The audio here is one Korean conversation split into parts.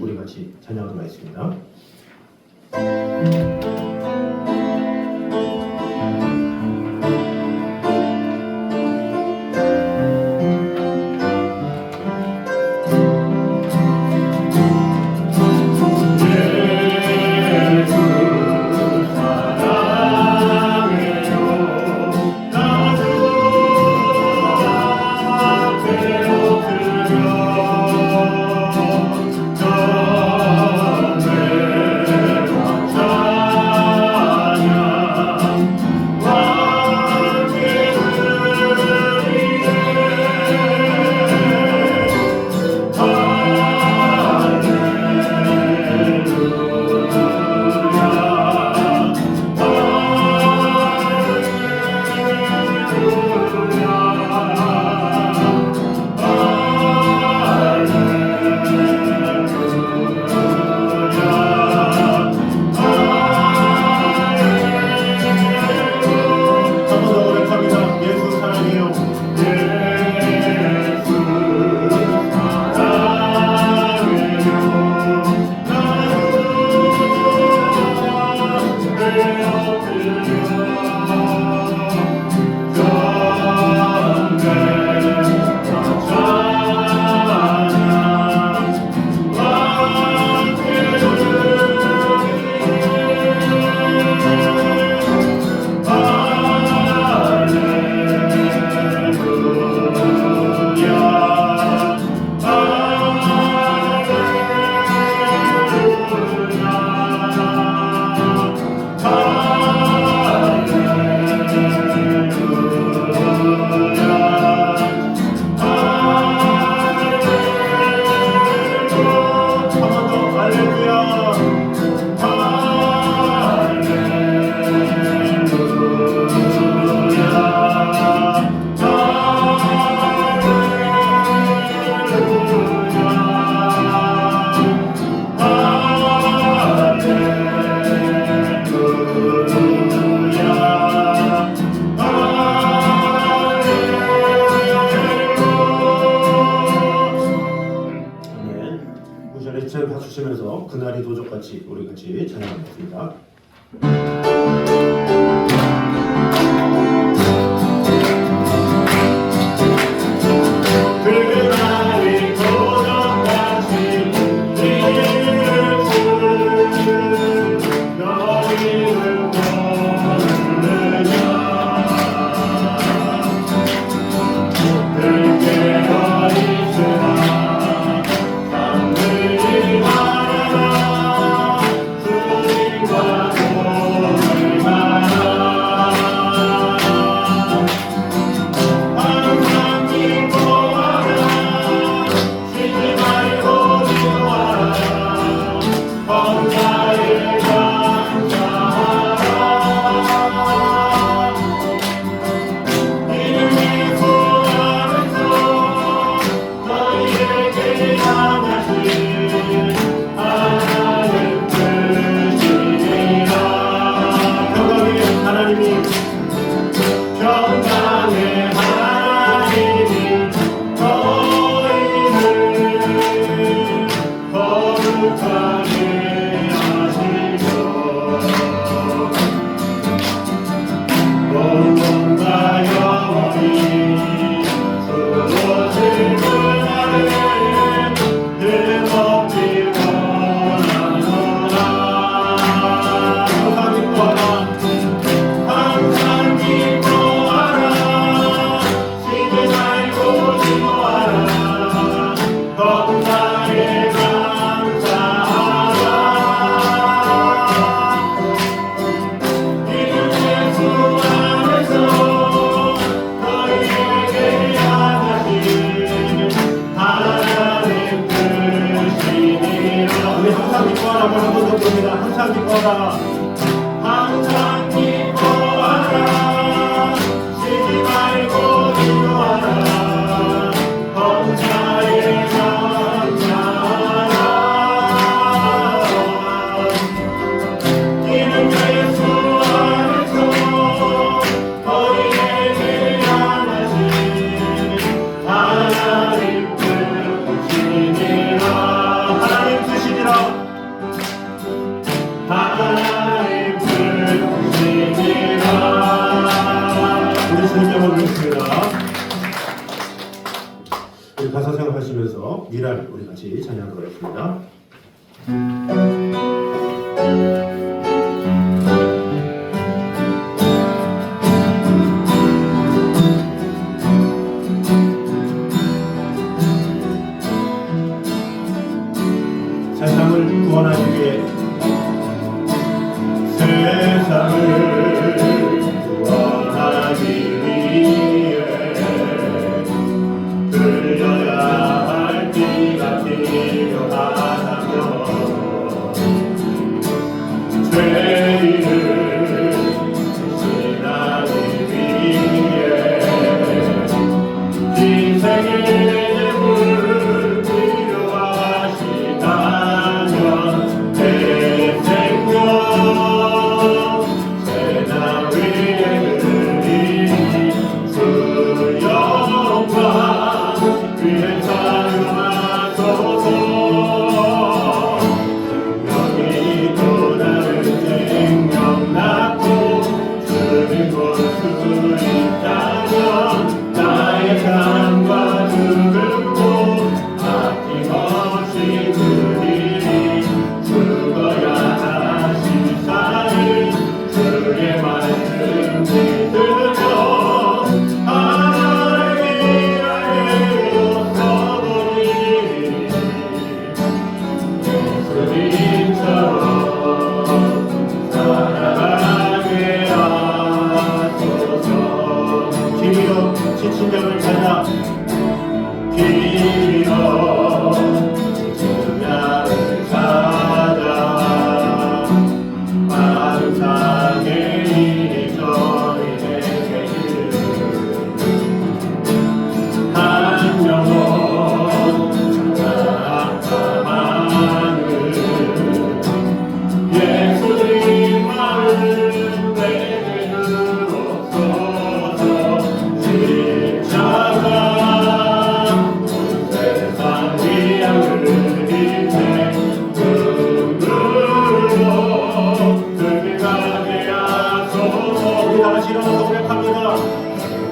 우리 같이 찬양하도록 하겠습니다. 박수 치면서 그날이 도적같이 우리 같이 찬양하겠습니다. 그날이 도적같이 너희를 모르느냐 들깨어 있으라 항상 기뻐라 항상 기뻐하라 쉬지 말고 기도하라 범사에 감사하라 이는 예수 안에서 너희에게 향하신 하나님 뜻이니라 하나님 뜻이니라 중에서 미랄 우리 같이 찬양하도록 하겠습니다. 세상을 구원하기 위해 세상을 구원하기 위해 흘려야 할 피가 필요하다면 죄인을 대신하기 위해 인생의 예물 필요하시다면 내 생명 세상 위에 흘린 주 영광 위에 사용하소서. 생명이 또 다른 생명 낳고 주님 볼 수 있다면 나의 삶과 죽음도 아낌없이 드리리. 죽어야 하신 사는 주의 말씀 믿으며 하나님을 위하여 서보니 예수님처럼 살아가게 하소서. 길이여 지친 자를 찾아 길이여 지친 자를 찾아 마음 상의 일이 저희에게 한 영혼 아까마는 예수님 마음 내게 주옵소서. 십자가 온 세상 위양을 힘내 눈물로 들게 가게 하소서. 우리 다 같이 일어나서 고백합니다.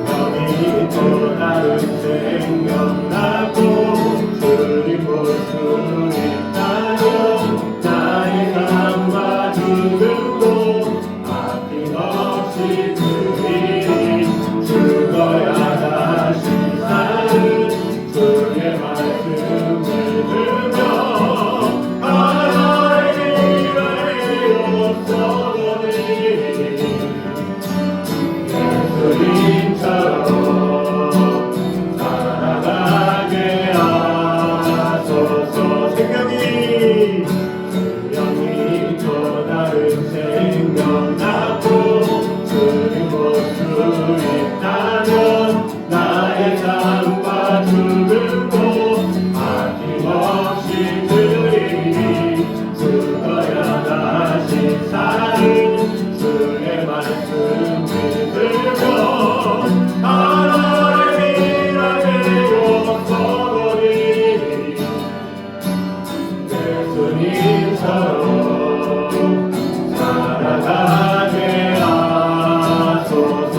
생명이 또 다른 생명 낳고 주님 볼 수 있다면 나의 삶과 죽음도 아낌없이 드리리. 죽어야 다시 사는 주의 말씀 믿으며 하나님을 없어버리니 예수님처럼 살아가게 하소서. 생명이 또 다른 생명 낳고 주님 볼 수 있다면 나의 삶과 죽음도 아낌없이 드리니. 죽어야 다시 사는 주의 말씀 믿으며 하나님을 없어버리니 예수님처럼 살아가게 하소서.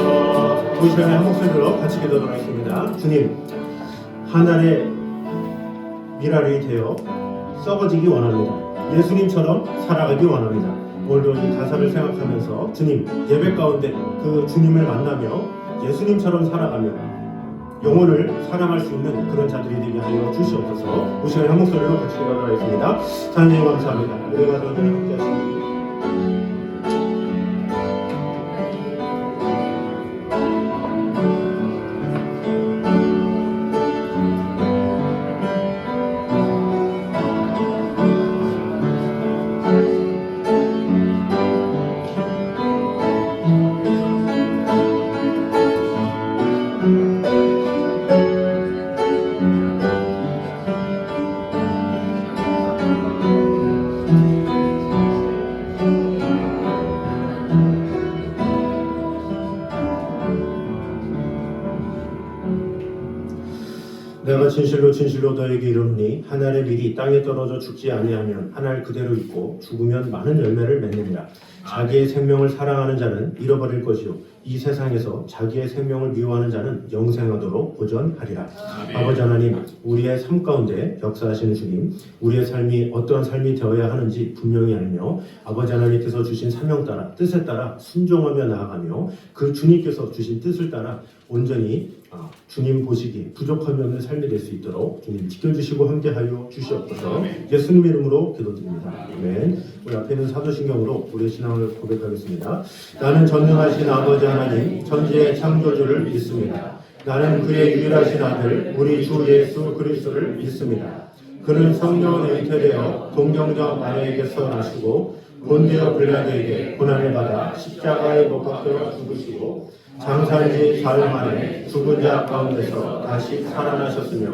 우리 시간에 한 목소리로 같이 기도하도록 하겠습니다. 주님, 하늘의 미랄이 되어 썩어지기 원합니다. 예수님처럼 살아가기 원합니다. 오늘도 이 가사를 생각하면서 주님 예배 가운데 그 주님을 만나며 예수님처럼 살아가며 영혼을 사랑할 수 있는 그런 자들이 되게 하여 주시옵소서. 우리 시간에 한 목소리로 같이 기도하도록 하겠습니다. 하나님 감사합니다. 은혜가 저희를 함께 하시니 진실로 진실로 너에게 이르노니 한 알의 밀이 땅에 떨어져 죽지 아니하면 한 알 그대로 있고 죽으면 많은 열매를 맺느니라. 자기의 생명을 사랑하는 자는 잃어버릴 것이요 이 세상에서 자기의 생명을 미워하는 자는 영생하도록 보전하리라. 아버지 하나님, 우리의 삶 가운데 역사하시는 주님, 우리의 삶이 어떠한 삶이 되어야 하는지 분명히 알며 아버지 하나님께서 주신 사명 따라 뜻에 따라 순종하며 나아가며 그 주님께서 주신 뜻을 따라 온전히 주님 보시기에 부족함이 없는 삶이 될 수 있도록 주님 지켜주시고 함께하여 주시옵소서. 예수님 이름으로 기도드립니다. 아멘. 우리 앞에 있는 사도신경으로 우리의 신앙을 고백하겠습니다. 나는 전능하신 아버지 하나님 천지의 창조주를 믿습니다. 나는 그의 유일하신 아들 우리 주 예수 그리스도를 믿습니다. 그는 성령으로 잉태되어 동정녀 마리아에게서 나시고 본디오 빌라도에게 고난을 받아 십자가에 못 박혀 죽으시고 장사한 지 사흘 만에 죽은 자 가운데서 다시 살아나셨으며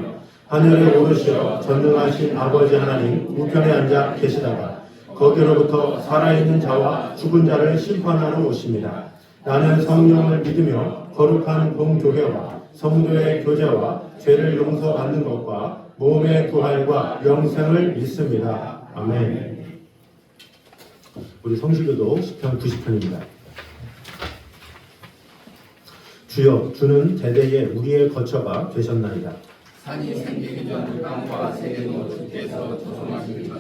하늘에 오르시어 전능하신 아버지 하나님 우편에 앉아 계시다가 거기로부터 살아있는 자와 죽은 자를 심판하러 오십니다. 나는 성령을 믿으며 거룩한 공교회와 성도의 교제와 죄를 용서받는 것과 몸의 부활과 영생을 믿습니다. 아멘. 우리 성시교도 시편 90편입니다. 주여, 주는 대대에 우리의 거처가 되셨나이다. 산이 생기기 전 땅과 세계도 주께서 조성하시니까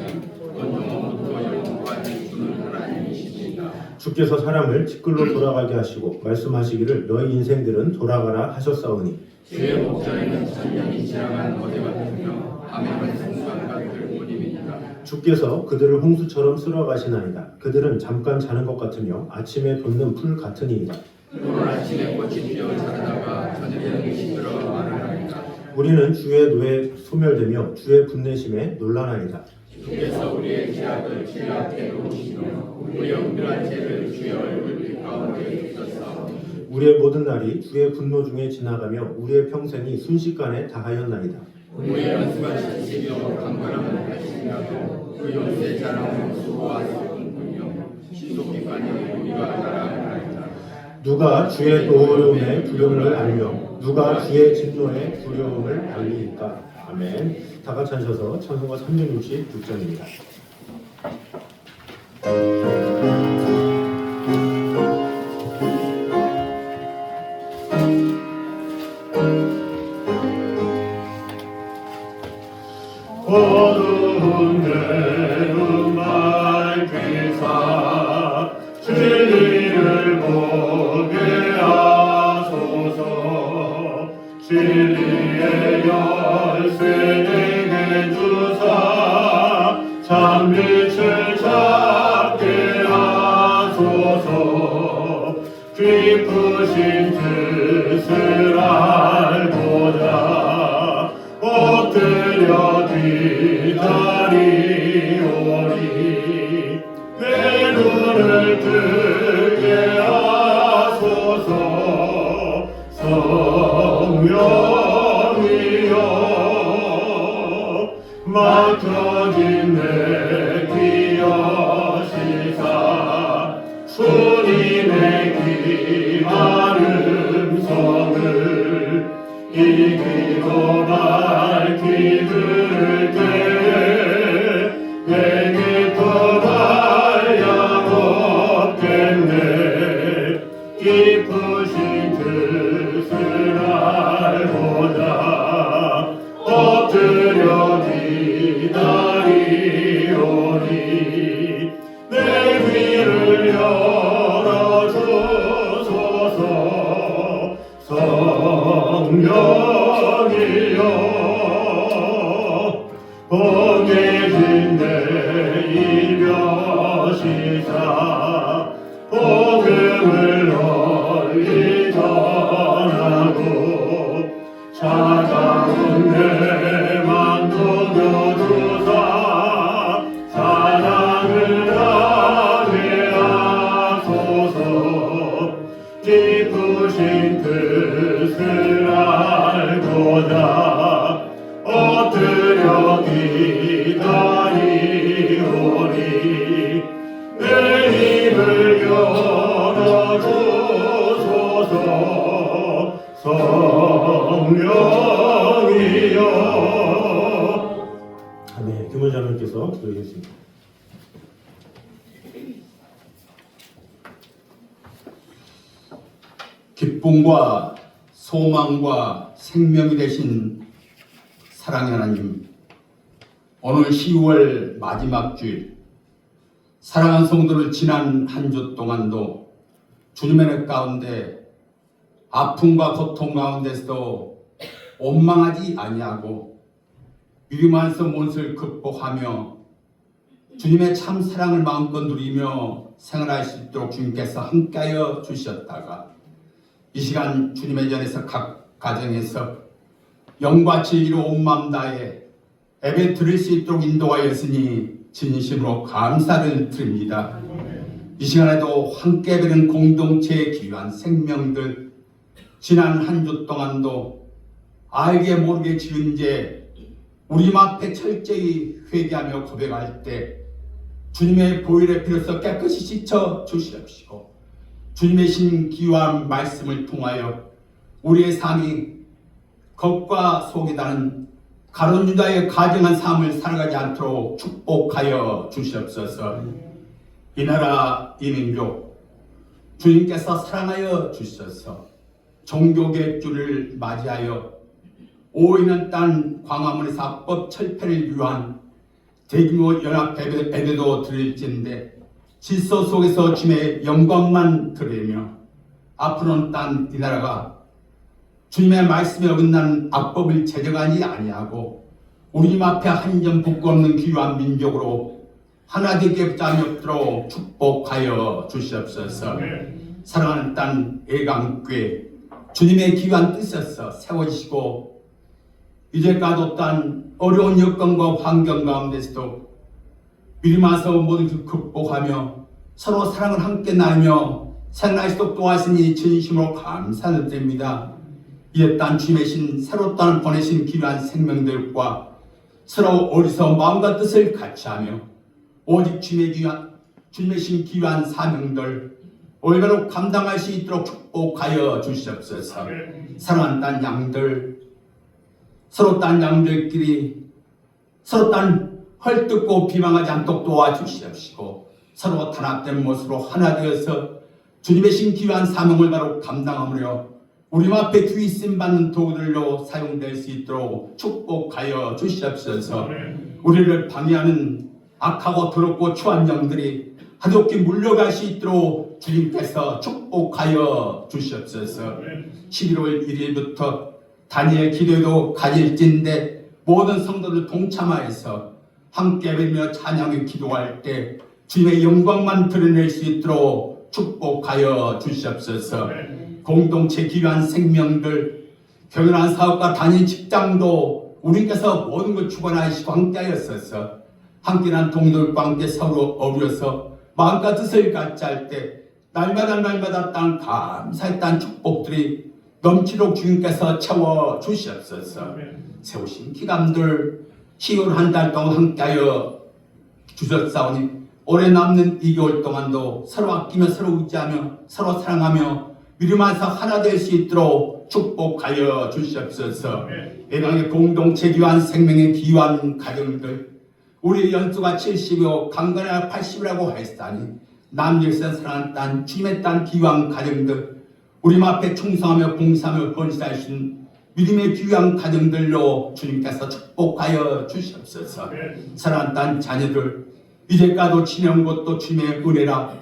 원종부터 영원까지 주는 하나님이십니다. 주께서 사람을 티끌로 돌아가게 하시고 말씀하시기를 너희 인생들은 돌아가라 하셨사오니 주의 목전에는 천년이 지나간 어제 같으며 밤에는 순간 같을 뿐입니다. 주께서 그들을 홍수처럼 쓸어가시나이다. 그들은 잠깐 자는 것 같으며 아침에 돋는 풀 같으니이다. 오늘 아침에 꽃이 피어 자라다가 저녁에는 시들어 마르나이다. 우리는 주의 노에 소멸되며 주의 분내심에 놀라나이다. 주께서 우리의 죄악을 주의 앞에 놓으시며 우리의 은밀한 죄를 주의 얼굴 가운데 두셨사오니 우리의 모든 날이 주의 분노 중에 지나가며 우리의 평생이 순식간에 다하였나이다. 우리의 연수가 시치며 강건함은 하시나도 그 연수의 자랑은 수고와 슬픔뿐이요 신속기만이 우리가 자랑하나이다. 누가 주의 노여움의 두려움을 알며 누가 주의 진노의 두려움을 알리니까. 아멘. 다 같이 하셔서 찬송가 366장입니다. 어두운 내눈 밝히사 진리를 보게 하소서. 진리의 열쇠 내게 주사 참빛을 찾게 하소서. 깊으신 뜻을 알고자 엎드려 기다리오니 내 눈을 뜨게 하소서. 성령이여 맡겨진 내 귀여시사 주님의 귀한 음성을 이 귀로 밝히 들을 때 내게 더 발량 없게 기쁨과 소망과 생명이 되신 사랑의 하나님, 오늘 10월 마지막 주일, 사랑하는 성도를 지난 한 주 동안도 주님의 은혜 가운데 아픔과 고통 가운데서도 원망하지 아니하고 믿음 안에서 모든 극복하며 주님의 참 사랑을 마음껏 누리며 생활할 수 있도록 주님께서 함께하여 주셨다가 이 시간 주님의 전에서 각 가정에서 영과 진리로 온 마음 다해 예배 드릴 수 있도록 인도하였으니 진심으로 감사를 드립니다. 이 시간에도 함께 드리는 공동체의 귀한 생명들, 지난 한 주 동안도 알게 모르게 지은 죄 우리 앞에 철저히 회개하며 고백할 때 주님의 보혈의 피로서 깨끗이 씻어 주시옵시고 주님의 신 귀한 말씀을 통하여 우리의 삶이 겉과 속이 다른 가룟 유다의 가정한 삶을 살아가지 않도록 축복하여 주시옵소서. 이 나라 이 민족 주님께서 사랑하여 주셔서 종교개혁 주를 맞이하여 오이는 땅 광화문에서 합법 철폐를 위한 대규모 연합 예배도 드릴진데 질서 속에서 주님의 영광만 드리며 앞으로는 딴 이 나라가 주님의 말씀에 어긋난 악법을 제정하지 아니하고 우리 앞에 한 점 붙고 없는 귀한 민족으로 하나 되게 붙잡도록 축복하여 주시옵소서. 사랑하는 땅 애강교회 주님의 귀한 뜻에서 세워지시고 이제까지 딴 어려운 여건과 환경 가운데서도 믿음 안에서 모든 극복하며 서로 사랑을 함께 나누며 생활할 수 있도록 도와주시니 진심으로 감사를 드립니다. 이에 딴 주님의 신 새로 땅을 보내신 귀한 생명들과 서로 어디서 마음과 뜻을 같이하며 오직 주님의 신 귀한 사명들 올바로 감당할 수 있도록 축복하여 주시옵소서. 사랑하는 딴 양들 서로 딴 양들끼리 서로 딴 헐뜯고 비방하지 않도록 도와주시옵시고 서로 단합된 모습으로 하나 되어서 주님의 신 귀한 사명을 바로 감당하므로 우리 앞에 귀 쓰임 받는 도구들로 사용될 수 있도록 축복하여 주시옵소서. 우리를 방해하는 악하고 더럽고 추한 영들이 하도없게 물러갈 수 있도록 주님께서 축복하여 주시옵소서. 11월 1일부터 다니엘 기도도 가질진데 모든 성도들 동참하여서 함께 배며 찬양을 기도할 때 주님의 영광만 드러낼 수 있도록 축복하여 주시옵소서. 공동체 귀한 생명들 경연한 사업과 단위 직장도 우리께서 모든 걸 주관하시고 함께하였어서 함께한 동료들과 함께 서로 어우러서 마음과 뜻을 같이 할 때 날마다 땅 감사의 땅 축복들이 넘치도록 주님께서 채워 주시옵소서. 세우신 기감들 10월 한 달 동안 함께하여 주셨사오니 올해 남는 2개월 동안도 서로 아끼며 서로 의지하며 서로 사랑하며 믿음 안에서 하나 될 수 있도록 축복하여 주시옵소서. 예강의 공동체 귀한 생명의 귀한 가정들 우리 연수가 70이고 강건하가 80이라고 하였다니 남일선 사랑하는 땅 주님의 땅 귀한 가정들 우리 앞에 충성하며 봉사하며 번시하신 믿음의 귀한 가정들로 주님께서 축복하여 주시옵소서. 사랑하는 땅 자녀들 이제까지도 지내온 것도 주님의 은혜라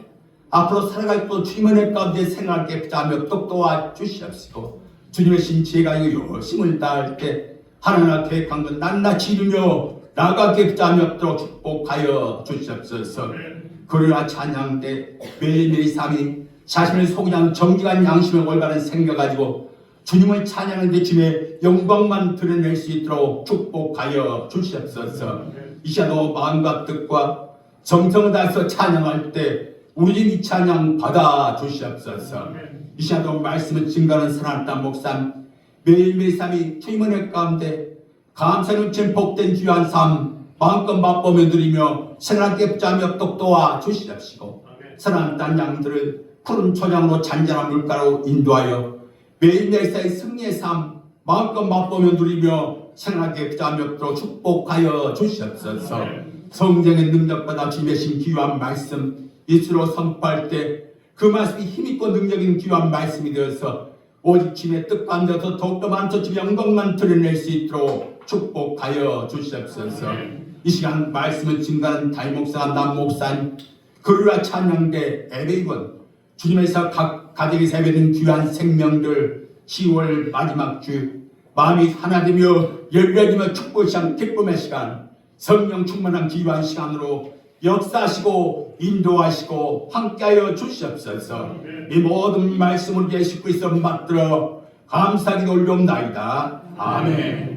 앞으로 살아갈 또 주님의 은혜 가운데 생활하게 붙잡며 또 도와주시옵시고 주님의 신지혜가 이거 열심을 다할 때 하나님과 계획한 것 낱낱이 이루며 나가게 붙잡며 또 축복하여 주시옵소서. 그러나 찬양대 매일매일 삶이 자신을 속이는 정직한 양심을 올바른 생겨 가지고 주님을 찬양하는데 주님의 영광만 드러낼 수 있도록 축복하여 주시옵소서. 이 시간도 마음과 뜻과 정성을 다해서 찬양할 때 우리 집 이 찬양 받아 주시옵소서. 이 시간도 말씀을 증거하는 사랑하는 목사 매일매일 삶이 주님의 은혜 가운데 감사를 넘치는 복된 귀한 삶 마음껏 맛보며 누리며 생활하게 붙잡며 또 도와주시옵시고 사랑하는 땅 양들을 푸른 초장으로 잔잔한 물가로 인도하여 매일매일 삶의 승리의 삶 마음껏 맛보며 누리며 생활하게 붙잡며 또 축복하여 주시옵소서. 성령의 능력받아 주님의 신 귀한 말씀 이수로 선포할 때 그 말씀이 힘있고 능력있는 귀한 말씀이 되어서 오직 주님의 뜻과 앉아서 더욱더 많은 주님의 영광만 드러낼 수 있도록 축복하여 주시옵소서. 이 시간 말씀을 증가하는 담임 목사와 남 목사님, 그루라 찬양대 예배위원, 주님에서 각 가정에서 예배드린 귀한 생명들 10월 마지막 주 마음이 하나되며 열려지며 축복의 시간, 기쁨의 시간, 성령 충만한 귀한 시간으로 역사하시고 인도하시고 함께하여 주시옵소서. 이 모든 말씀을 계시고 있어 받들어 감사하게 올려옵나이다. 아멘.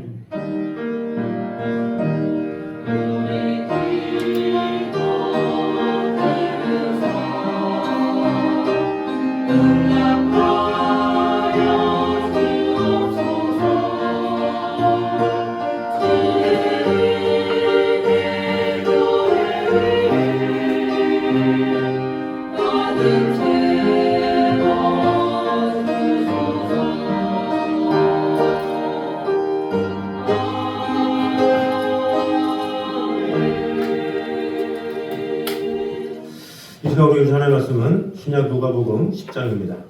이 시간 우리 전할 말씀은 신약 누가복음 10장입니다.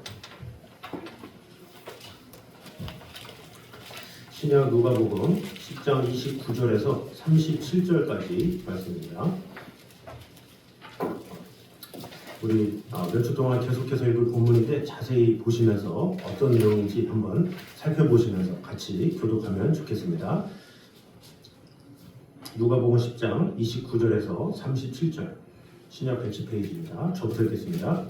신약 누가복음 10장 29절에서 37절까지 말씀입니다. 우리 몇 주 동안 계속해서 읽을 본문인데 자세히 보시면서 어떤 내용인지 한번 살펴보시면서 같이 교독하면 좋겠습니다. 누가복음 10장 29절에서 37절 신약 110페이지입니다. 저부터 읽겠습니다.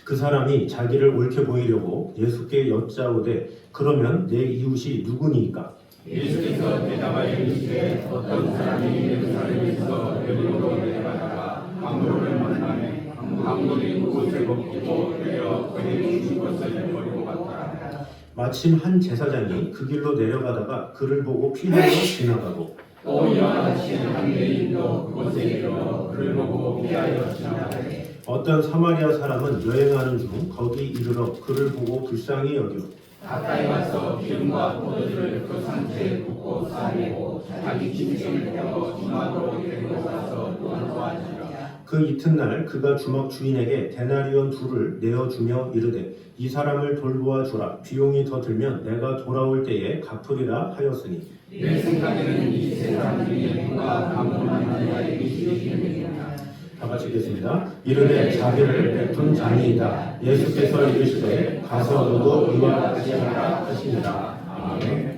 그 사람이 자기를 옳게 보이려고 예수께 여짜오되 그러면 내 이웃이 누구니이까? 예수께서 대답하여 이르시되 어떤 사람이 그 사람에서 여리고로 내려가다가 강도를 만나매 강도는 옷을 벗기고 내려 그에게 주신 것을 버리고 갔더라. 마침 한 제사장이 그 길로 내려가다가 그를 보고 피하여 지나가고 또 이와 같이 한 여인도 그곳에 이르러 그를 보고 피하여 지나가되 어떤 사마리아 사람은 여행하는 중 거기 이르러 그를 보고 불쌍히 여겨 가까이 와서 기름과 포도주를 그 상태에 붓고 싸매고 자기 짐승을 태워 주막으로 데리고 가서 도와주니라. 그 이튿날 그가 주막 주인에게 데나리온 둘을 내어주며 이르되 이 사람을 돌보아 주라. 비용이 더 들면 내가 돌아올 때에 갚으리라 하였으니 내 생각에는 이 세 사람 중에 누가 강도만 자에게 시키느냐. 다 같이 읽겠습니다. 이르되 자비를 베푼 자니이다. 예수께서 이르시되 가서 너도 이와 같이 하라 하시니라. 아멘.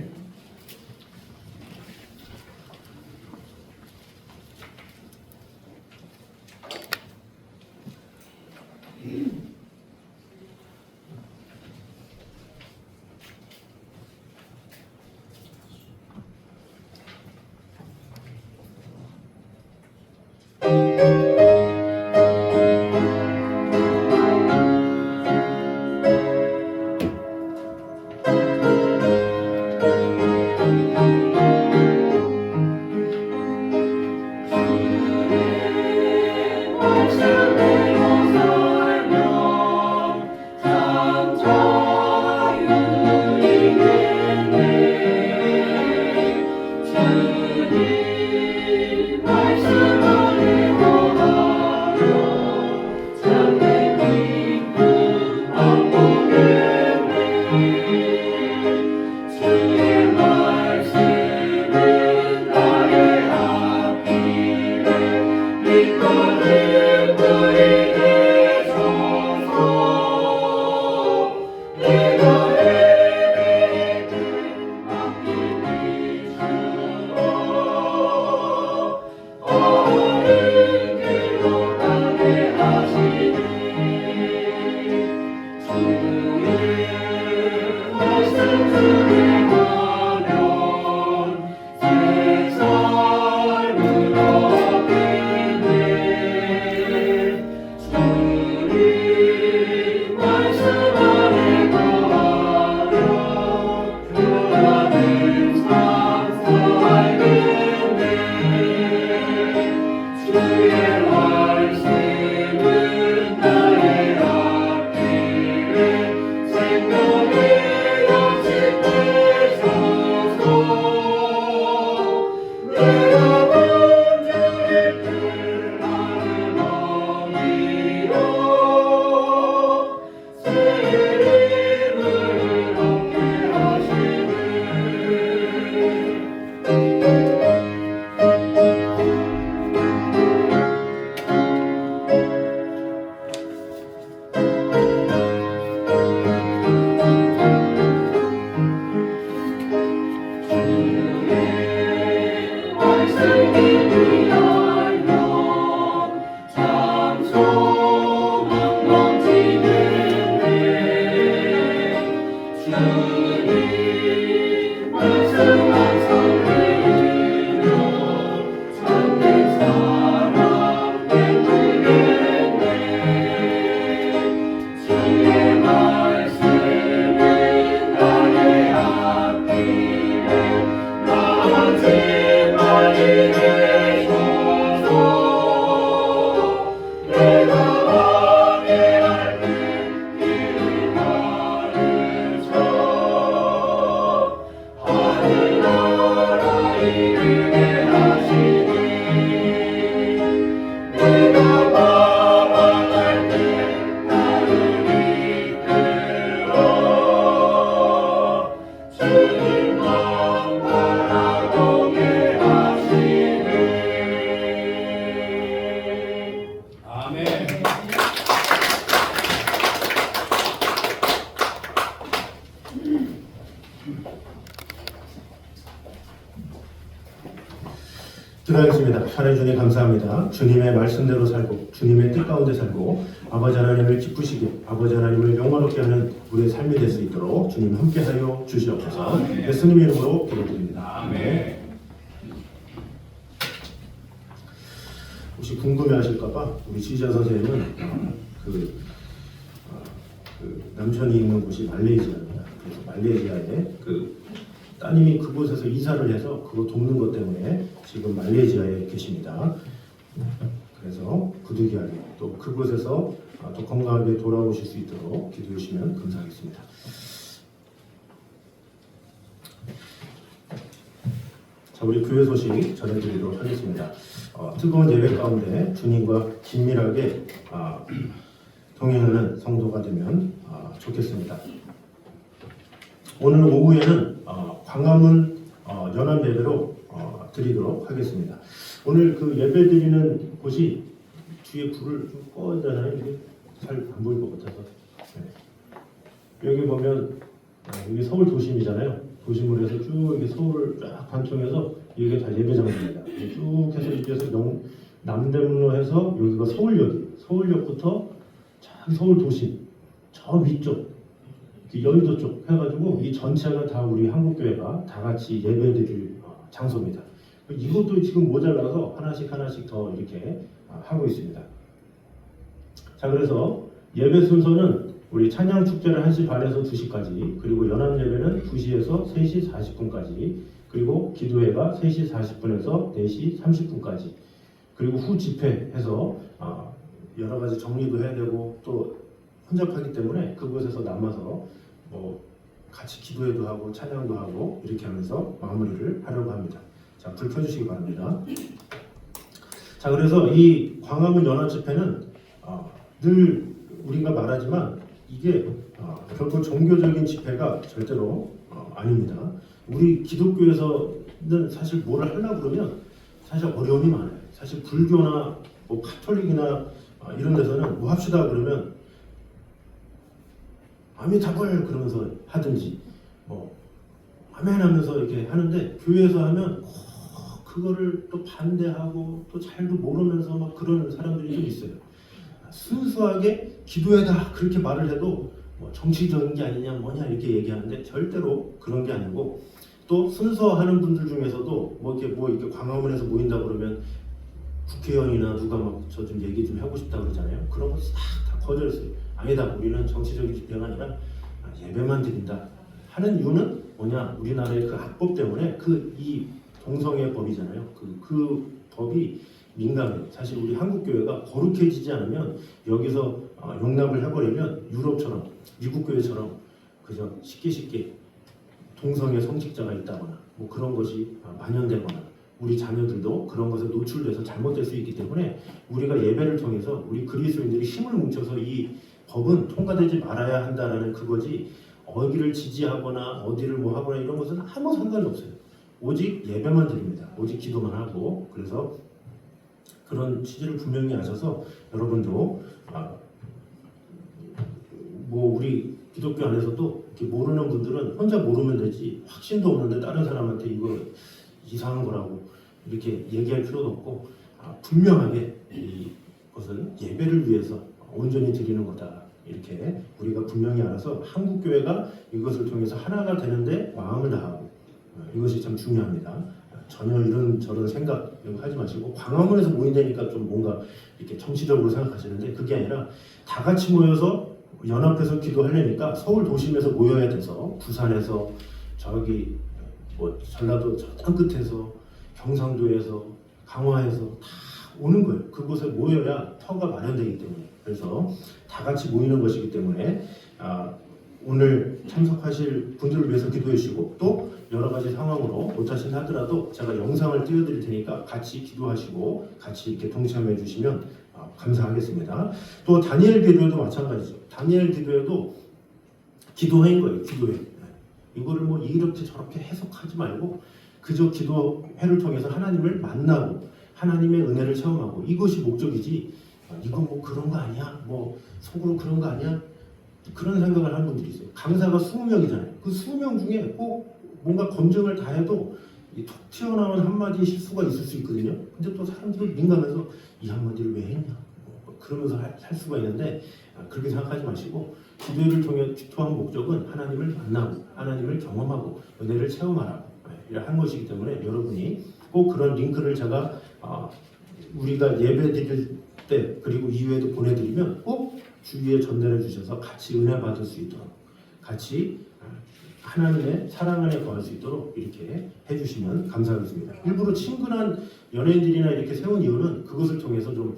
살아주니 감사합니다. 주님의 말씀대로 살고 주님의 뜻 가운데 살고 아버지 하나님을 기쁘시게 아버지 하나님을 영광롭게 하는 우리의 삶이 될 수 있도록 주님 함께하여 주시옵소서. 예수님의 이름으로 기도드립니다. 아멘. 혹시 궁금해하실까봐 우리 지휘자 선생님은 남편이 있는 곳이 말레이시아입니다. 그래서 말레이시아에 따님이 그곳에서 이사를 해서 그거 돕는 것 때문에 지금 말레이시아에 계십니다. 그래서 부득이하게 또 그곳에서 또 건강하게 돌아오실 수 있도록 기도해 주시면 감사하겠습니다. 자, 우리 교회 소식 전해드리도록 하겠습니다. 뜨거운 예배 가운데 주님과 긴밀하게 동행하는 성도가 되면 좋겠습니다. 오늘 오후에는 광화문 연합 예배로 드리도록 하겠습니다. 오늘 그 예배 드리는 곳이 뒤에 불을 좀 꺼야 되나요? 이게 잘 안 보일 것 같아서. 네. 여기 보면 여기 서울 도심이잖아요. 도심으로 해서 쭉 이렇게 서울을 쫙 관통해서 이게 다 예배장입니다. 쭉 해서 이제서 남대문로 해서 여기가 서울역부터 서울 도심 저 위쪽 여의도 쪽 해가지고 이 전체가 다 우리 한국교회가 다 같이 예배드릴 장소입니다. 이것도 지금 모자라서 하나씩 더 이렇게 하고 있습니다. 자, 그래서 예배 순서는 우리 찬양 축제를 1시 반에서 2시까지, 그리고 연합 예배는 2시에서 3시 40분까지, 그리고 기도회가 3시 40분에서 4시 30분까지, 그리고 후 집회해서 여러 가지 정리도 해야 되고 또 혼잡하기 때문에 그곳에서 남아서 같이 기도회도 하고 찬양도 하고 이렇게 하면서 마무리를 하려고 합니다. 자, 불 켜주시기 바랍니다. 자, 그래서 이 광화문 연합 집회는 늘 우리가 말하지만 이게 결코 종교적인 집회가 절대로 아닙니다. 우리 기독교에서는 사실 뭐를 하려고 그러면 사실 어려움이 많아요. 사실 불교나 카톨릭이나 이런 데서는 뭐 합시다 그러면 아미타불 그러면서 하든지 아멘 하면서 이렇게 하는데, 교회에서 하면 그거를 또 반대하고 또 잘도 모르면서 막 그러는 사람들이 좀 있어요. 순수하게 기도회다 그렇게 말을 해도 정치적인 게 아니냐 뭐냐 이렇게 얘기하는데 절대로 그런 게 아니고, 또 순서하는 분들 중에서도 이렇게 광화문에서 모인다 그러면 국회의원이나 누가 저 좀 얘기 좀 하고 싶다 그러잖아요. 그런 거 다 거절했어요. 아니다, 우리는 정치적인 집회가 아니라 예배만 드린다 하는 이유는 뭐냐, 우리나라의 그 합법 때문에 이 동성애 법이잖아요. 그 법이 민감해요. 사실 우리 한국교회가 거룩해지지 않으면 여기서 용납을 해버리면 유럽처럼 미국 교회처럼 그저 쉽게 동성애 성직자가 있다거나 그런 것이 만연되거나 우리 자녀들도 그런 것에 노출돼서 잘못될 수 있기 때문에 우리가 예배를 통해서 우리 그리스도인들이 힘을 뭉쳐서 이 법은 통과되지 말아야 한다라는 그거지, 어디를 지지하거나 어디를 하거나 이런 것은 아무 상관이 없어요. 오직 예배만 드립니다. 오직 기도만 하고. 그래서 그런 취지를 분명히 아셔서 여러분도 우리 기독교 안에서도 이렇게 모르는 분들은 혼자 모르면 되지 확신도 없는데 다른 사람한테 이거 이상한 거라고 이렇게 얘기할 필요도 없고, 분명하게 이것은 예배를 위해서 온전히 드리는 거다 이렇게 우리가 분명히 알아서 한국교회가 이것을 통해서 하나가 되는데 마음을 다하고, 이것이 참 중요합니다. 전혀 이런 저런 생각 하지 마시고, 광화문에서 모인다니까 좀 뭔가 이렇게 정치적으로 생각하시는데 그게 아니라 다 같이 모여서 연합해서 기도하려니까 서울 도심에서 모여야 돼서 부산에서 저기 전라도 저 땅끝에서 경상도에서 강화에서 다 오는 거예요. 그곳에 모여야 터가 마련되기 때문에. 그래서 다 같이 모이는 것이기 때문에 오늘 참석하실 분들을 위해서 기도해 주시고, 또 여러 가지 상황으로 못하신다 하더라도 제가 영상을 띄워드릴 테니까 같이 기도하시고 같이 이렇게 동참해 주시면 감사하겠습니다. 또 다니엘 기도회도 마찬가지죠. 다니엘 기도회도 기도회인 거예요. 기도회. 이거를 이렇게 저렇게 해석하지 말고 그저 기도회를 통해서 하나님을 만나고 하나님의 은혜를 체험하고, 이것이 목적이지 이건 그런 거 아니야? 속으로 그런 거 아니야? 그런 생각을 하는 분들이 있어요. 강사가 20명이잖아요. 그 20명 중에 꼭 뭔가 검증을 다 해도 이 톡 튀어나온 한마디에 실수가 있을 수 있거든요. 근데 또 사람들은 민감해서 이 한마디를 왜 했냐 그러면서 할 수가 있는데 그렇게 생각하지 마시고 기도를 통해 기도한 목적은 하나님을 만나고 하나님을 경험하고 은혜를 체험하라고 한 것이기 때문에 여러분이 꼭 그런 링크를 제가 우리가 예배 드릴 때 그리고 이후에도 보내드리면 꼭 주위에 전달해 주셔서 같이 은혜 받을 수 있도록 같이 하나님의 사랑 안에 거할 수 있도록 이렇게 해주시면 감사하겠습니다. 일부러 친근한 연예인들이나 이렇게 세운 이유는 그것을 통해서 좀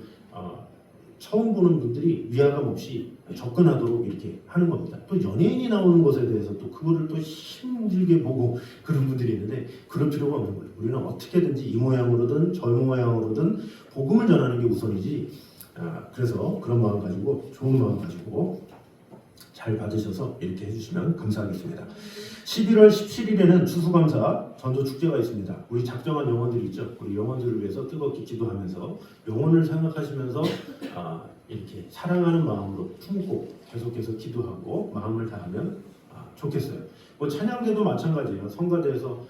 처음 보는 분들이 위화감 없이 접근하도록 이렇게 하는 겁니다. 또 연예인이 나오는 것에 대해서 또 그거를 또 힘들게 보고 그런 분들이 있는데 그럴 필요가 없는 거예요. 우리는 어떻게든지 이 모양으로든 저 모양으로든 복음을 전하는 게 우선이지. 그래서 그런 마음 가지고 좋은 마음 가지고 잘 받으셔서 이렇게 해주시면 감사하겠습니다. 11월 17일에는 추수감사 전도축제가 있습니다. 우리 작정한 영혼들이 있죠. 우리 영혼들을 위해서 뜨겁게 기도하면서 영혼을 생각하시면서 이렇게 사랑하는 마음으로 품고 계속해서 기도하고 마음을 다하면 좋겠어요. 뭐 찬양대도 마찬가지예요. 성가대에서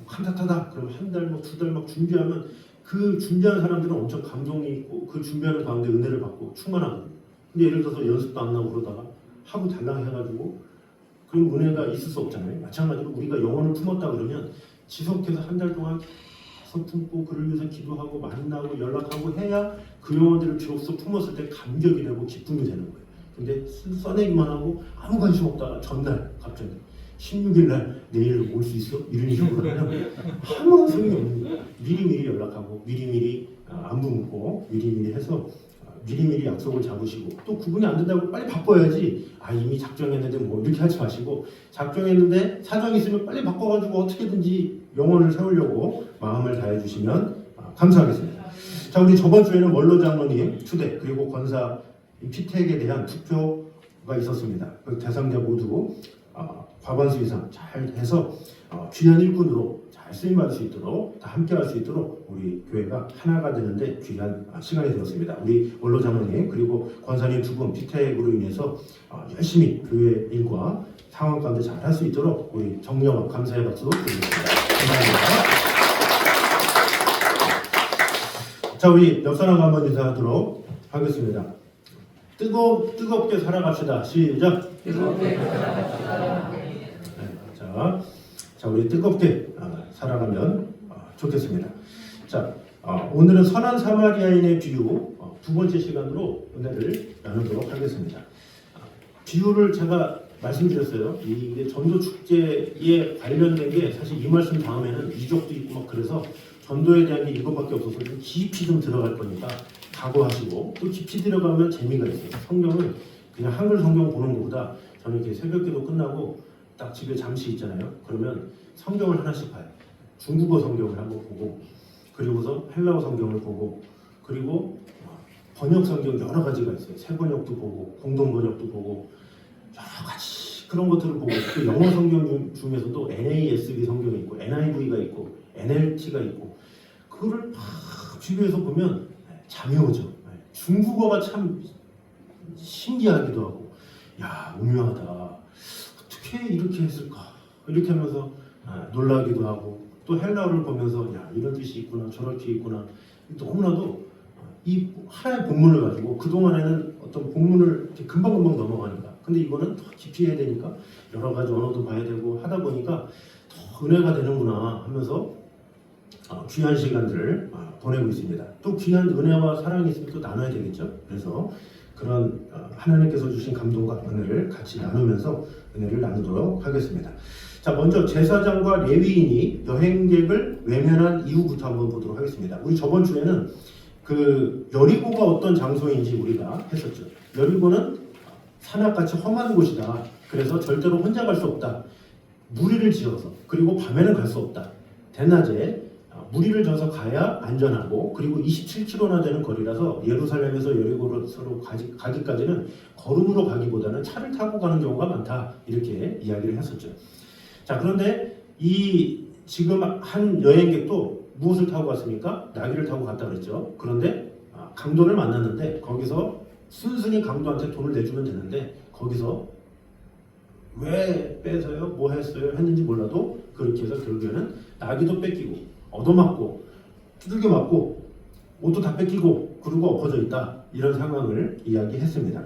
칸타타다 그럼 한 달 두 달 막 준비하면 그 준비한 사람들은 엄청 감동이 있고 그 준비하는 가운데 은혜를 받고 충만하거든요. 근데 예를 들어서 연습도 안 나고 그러다가 하고 달랑 해가지고 그런 은혜가 있을 수 없잖아요. 마찬가지로 우리가 영혼을 품었다 그러면 지속해서 한 달 동안 계속 품고 그를 위해서 기도하고 만나고 연락하고 해야 그 영혼들을 비로소 품었을 때 감격이 되고 기쁨이 되는 거예요. 근데 써내기만 하고 아무 관심 없다가 전날 갑자기 16일 날 내일 올 수 있어? 이런 식으로 하면 아무런 소용이 없는 거예요. 미리미리 연락하고 미리미리 안부 묻고 미리미리 해서 미리미리 약속을 잡으시고 또 구분이 안 된다고 빨리 바꿔야지 이미 작정했는데 뭐 이렇게 하지 마시고 작정했는데 사정이 있으면 빨리 바꿔가지고 어떻게든지 영혼을 세우려고 마음을 다해 주시면 감사하겠습니다. 자, 우리 저번 주에는 원로 장로님 추대 그리고 권사 피택에 대한 투표가 있었습니다. 그 대상자 모두 과반수 이상 잘 해서 귀한 일꾼으로 잘 쓰임받을 수 있도록 다 함께 할 수 있도록 우리 교회가 하나가 되는데 귀한 시간이 되었습니다. 우리 원로 장로님 그리고 권사님 두 분 피택으로 인해서 열심히 교회 일과 상황 가운데 잘 할 수 있도록 우리 정영업 감사의 박수 드리겠습니다. 감사합니다. 자, 우리 옆사람 한번 인사하도록 하겠습니다. 뜨겁게 살아갑시다. 시작. 뜨겁게 살아갑시다. 자, 우리 뜨겁게 살아가면 좋겠습니다. 자, 오늘은 선한 사마리아인의 비유 두 번째 시간으로 은혜를 나누도록 하겠습니다. 비유를 제가 말씀드렸어요. 이게 전도 축제에 관련된 게 사실 이 말씀 다음에는 이적도 있고 막 그래서 전도에 대한 게 이것밖에 없어서 좀 깊이 좀 들어갈 거니까 각오하시고 또 깊이 들어가면 재미가 있어요. 성경을 그냥 한글 성경 보는 것보다 저는 이렇게 새벽기도 끝나고 딱 집에 잠시 있잖아요. 그러면 성경을 하나씩 봐요. 중국어 성경을 한번 보고 그리고서 헬라어 성경을 보고 그리고 번역 성경 여러 가지가 있어요. 새 번역도 보고 공동 번역도 보고 여러 가지 그런 것들을 보고 또 영어 성경 중에서도 NASB 성경이 있고 NIV가 있고 NLT가 있고 그거를 막 비교해서 보면 잠이 오죠. 중국어가 참 신기하기도 하고 야 오묘하다. 어떻게 이렇게 했을까? 이렇게 하면서 놀라기도 하고 또 헬라어를 보면서 야 이런 뜻이 있구나 저렇게 있구나 너무나도 이 하나의 본문을 가지고 그동안에는 어떤 본문을 이렇게 금방금방 넘어가니까 근데 이거는 더 깊이 해야 되니까 여러 가지 언어도 봐야 되고 하다 보니까 더 은혜가 되는구나 하면서 귀한 시간들을 보내고 있습니다. 또 귀한 은혜와 사랑이 있으면 또 나눠야 되겠죠. 그래서 그런 하나님께서 주신 감동과 은혜를 같이 나누면서 은혜를 나누도록 하겠습니다. 자, 먼저 제사장과 레위인이 여행객을 외면한 이유부터 한번 보도록 하겠습니다. 우리 저번 주에는 그 여리고가 어떤 장소인지 우리가 했었죠. 여리고는 산악같이 험한 곳이다. 그래서 절대로 혼자 갈 수 없다. 무리를 지어서 그리고 밤에는 갈 수 없다. 대낮에 무리를 져서 가야 안전하고 그리고 27km나 되는 거리라서 예루살렘에서 여리고로 가기까지는 걸음으로 가기보다는 차를 타고 가는 경우가 많다. 이렇게 이야기를 했었죠. 자, 그런데 이 지금 한 여행객도 무엇을 타고 갔습니까? 나귀를 타고 갔다 그랬죠. 그런데 강도를 만났는데 거기서 순순히 강도한테 돈을 내주면 되는데 거기서 왜 빼서요? 뭐 했어요? 했는지 몰라도 그렇게 해서 결국에는 나귀도 뺏기고 얻어맞고 두들겨 맞고 옷도 다 뺏기고 그러고 엎어져 있다. 이런 상황을 이야기했습니다.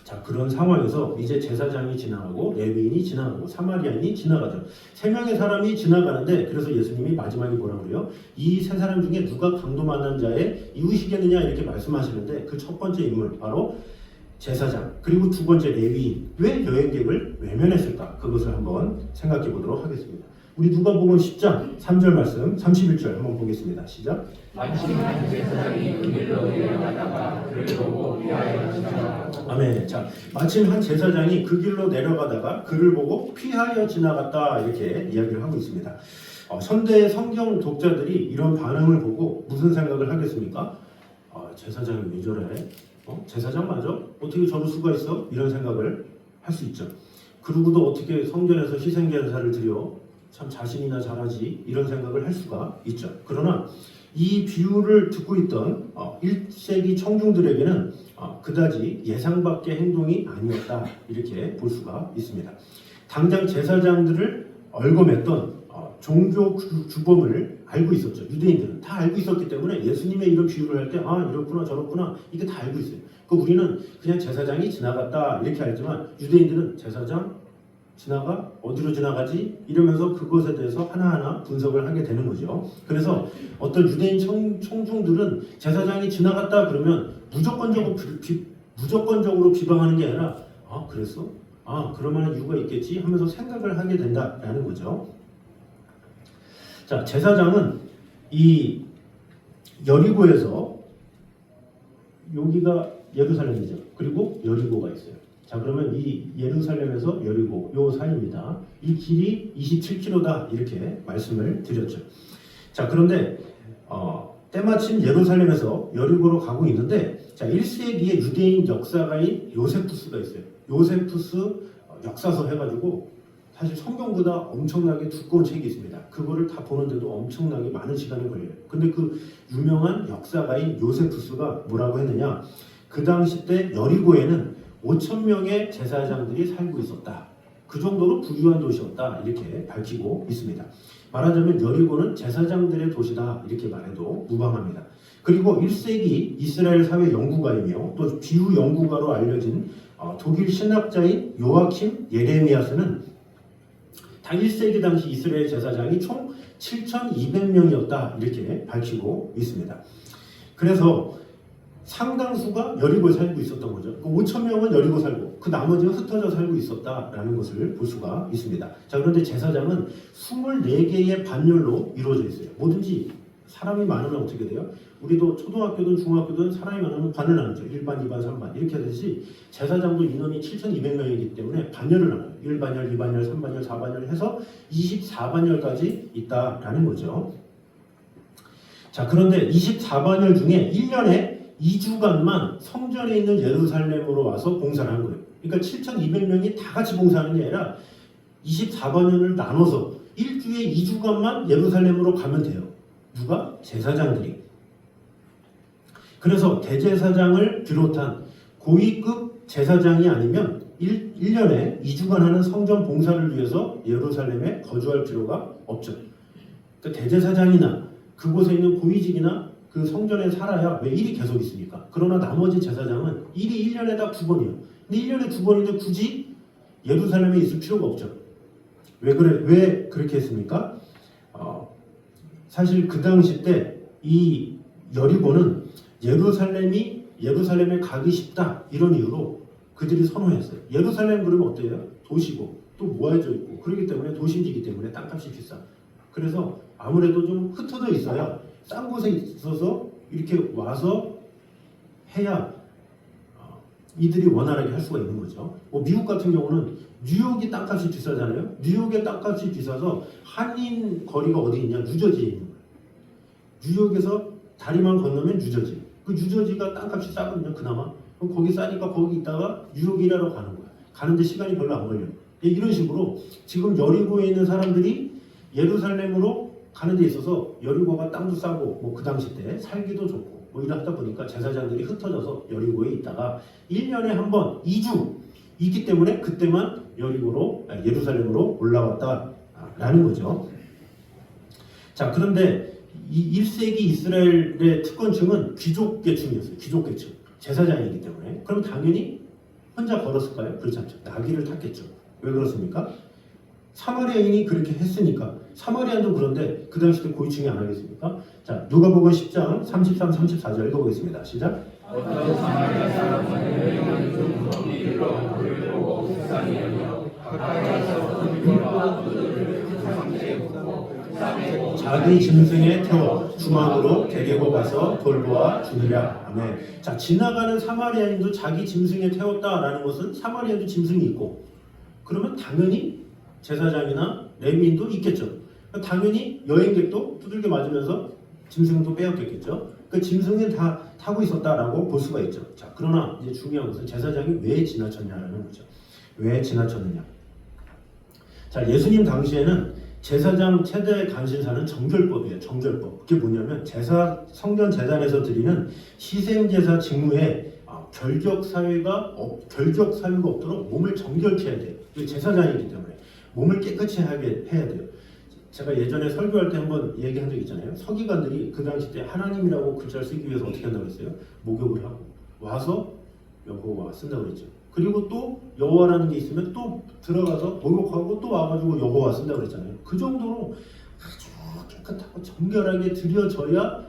자, 그런 상황에서 이제 제사장이 지나가고 레위인이 지나가고 사마리아인이 지나가죠. 세 명의 사람이 지나가는데 그래서 예수님이 마지막에 뭐라 그래요? 이 세 사람 중에 누가 강도 만난 자의 이웃이겠느냐 이렇게 말씀하시는데 그 첫 번째 인물 바로 제사장 그리고 두 번째 레위인 왜 여행객을 외면했을까? 그것을 한번 생각해 보도록 하겠습니다. 우리 누가복음 10장 3절 말씀 31절 한번 보겠습니다. 시작. 마침 한 제사장이 그 길로 내려가다가 그를 보고 피하여 지나갔다. 아멘. 자, 마침 한 제사장이 그 길로 내려가다가 그를 보고 피하여 지나갔다 이렇게 이야기를 하고 있습니다. 현대 성경 독자들이 이런 반응을 보고 무슨 생각을 하겠습니까? 제사장이 왜 저래? 제사장 맞아? 어떻게 저럴 수가 있어? 이런 생각을 할 수 있죠. 그러고도 어떻게 성전에서 희생제사를 드려? 참 자신이나 잘하지 이런 생각을 할 수가 있죠. 그러나 이 비유를 듣고 있던 1세기 청중들에게는 그다지 예상 밖의 행동이 아니었다 이렇게 볼 수가 있습니다. 당장 제사장들을 얼거맸던 종교 규범을 알고 있었죠. 유대인들은 다 알고 있었기 때문에 예수님의 이런 비유를 할 때 이렇구나 저렇구나 이게 다 알고 있어요. 우리는 그냥 제사장이 지나갔다 이렇게 알지만 유대인들은 제사장 지나가? 어디로 지나가지? 이러면서 그것에 대해서 하나하나 분석을 하게 되는 거죠. 그래서 어떤 유대인 청중들은 제사장이 지나갔다 그러면 무조건적으로 비방하는 게 아니라 그랬어? 그럴 만한 이유가 있겠지 하면서 생각을 하게 된다라는 거죠. 자, 제사장은 이 여리고에서 여기가 예루살렘이죠. 그리고 여리고가 있어요. 자, 그러면 이 예루살렘에서 여리고 요 사이입니다. 이 길이 27km다 이렇게 말씀을 드렸죠. 자, 그런데 때마침 예루살렘에서 여리고로 가고 있는데 자, 1세기에 유대인 역사가인 요세푸스가 있어요. 요세푸스 역사서 해가지고 사실 성경보다 엄청나게 두꺼운 책이 있습니다. 그거를 다 보는데도 엄청나게 많은 시간이 걸려요. 근데 그 유명한 역사가인 요세푸스가 뭐라고 했느냐? 그 당시 때 여리고에는 5,000명의 제사장들이 살고 있었다. 그 정도로 부유한 도시였다. 이렇게 밝히고 있습니다. 말하자면 여리고는 제사장들의 도시다. 이렇게 말해도 무방합니다. 그리고 1세기 이스라엘 사회 연구가이며 또 비유 연구가로 알려진 독일 신학자인 요아킴 예레미야스는 당 1세기 당시 이스라엘 제사장이 총 7,200명이었다. 이렇게 밝히고 있습니다. 그래서 상당수가 여리고에 살고 있었던 거죠. 5,000명은 여리고 살고 그 나머지는 흩어져 살고 있었다라는 것을 볼 수가 있습니다. 자, 그런데 제사장은 24개의 반열로 이루어져 있어요. 뭐든지 사람이 많으면 어떻게 돼요? 우리도 초등학교든 중학교든 사람이 많으면 반을 나누죠. 1반, 2반, 3반 이렇게 하듯이 제사장도 인원이 7,200명이기 때문에 반열을 나눠요. 1반열, 2반열, 3반열, 4반열 해서 24반열까지 있다라는 거죠. 자, 그런데 24반열 중에 1년에 2주간만 성전에 있는 예루살렘으로 와서 봉사를 한 거예요. 그러니까 7,200명이 다 같이 봉사하는 게 아니라 24반년을 나눠서 일주에 2주간만 예루살렘으로 가면 돼요. 누가? 제사장들이. 그래서 대제사장을 비롯한 고위급 제사장이 아니면 1년에 2주간 하는 성전 봉사를 위해서 예루살렘에 거주할 필요가 없죠. 그러니까 대제사장이나 그곳에 있는 고위직이나 그 성전에 살아야 왜 일이 계속 있습니까? 그러나 나머지 제사장은 일이 1년에 딱 2번이에요. 근데 1년에 2번인데 굳이 예루살렘에 있을 필요가 없죠. 왜 그렇게 했습니까? 사실 그 당시 때 이 여리고는 예루살렘에 가기 쉽다 이런 이유로 그들이 선호했어요. 예루살렘 그러면 어때요? 도시고 또 모아져 있고 그렇기 때문에 도시이기 때문에 땅값이 비싸. 그래서 아무래도 좀 흩어져 있어야 싼 곳에 있어서 이렇게 와서 해야 이들이 원활하게 할 수가 있는 거죠. 미국 같은 경우는 뉴욕이 땅값이 비싸잖아요. 뉴욕의 땅값이 비싸서 한인 거리가 어디 있냐? 뉴저지에 있는 거예요. 뉴욕에서 다리만 건너면 뉴저지. 그 뉴저지가 땅값이 싸거든요. 그나마. 그럼 거기 싸니까 거기 있다가 뉴욕 일하러 가는 거야. 가는데 시간이 별로 안 걸려요. 이런 식으로 지금 여리고에 있는 사람들이 예루살렘으로 가는 데 있어서 여리고가 땅도 싸고 그 당시 때 살기도 좋고 이러다 보니까 제사장들이 흩어져서 여리고에 있다가 1년에 한 번 2주 있기 때문에 그때만 예루살렘으로 올라왔다라는 거죠. 자, 그런데 이 1세기 이스라엘의 특권층은 귀족 계층이었어요. 귀족 계층. 제사장이기 때문에. 그럼 당연히 혼자 걸었을까요? 그렇지 않죠. 나귀를 탔겠죠. 왜 그렇습니까? 사마리아인이 그렇게 했으니까. 사마리아도 그런데 그 당시 때 고위층이 안 하겠습니까? 자, 누가복음 10장 33, 34절 읽어보겠습니다. 시작. 어떤 사마리아 사람은 여행하는 중 거기 이르러 그를 보고 불쌍히 여겨 가까이서 그들과 그들을 그 상태에 묻고 싸매고 자기 짐승에 태워 주막으로 데리고 가서 돌보아 주느라. 아멘. 자, 지나가는 사마리아인도 자기 짐승에 태웠다라는 것은 사마리아도 짐승이 있고, 그러면 당연히 제사장이나 레위인도 있겠죠. 당연히 여행객도 두들겨 맞으면서 짐승도 빼앗겼겠죠. 그 짐승은 다 타고 있었다라고 볼 수가 있죠. 자, 그러나 이제 중요한 것은 제사장이 왜 지나쳤냐라는 거죠. 왜 지나쳤느냐? 자, 예수님 당시에는 제사장 최대 관심사는 정결법이에요. 정결법. 그게 뭐냐면 성전 제단에서 드리는 희생제사 직무에 결격 사유가 없도록 몸을 정결케 해야 돼요. 이게 제사장이기 때문에 몸을 깨끗이 하게 해야 돼요. 제가 예전에 설교할 때 한번 얘기한 적 있잖아요. 서기관들이 그 당시 때 하나님이라고 글자를 쓰기 위해서 어떻게 한다고 했어요? 목욕을 하고 와서 여호와 쓴다고 그랬죠. 그리고 또 여호와라는 게 있으면 또 들어가서 목욕하고 또 와가지고 여호와 쓴다고 그랬잖아요. 그 정도로 아주 깨끗하고 정결하게 드려져야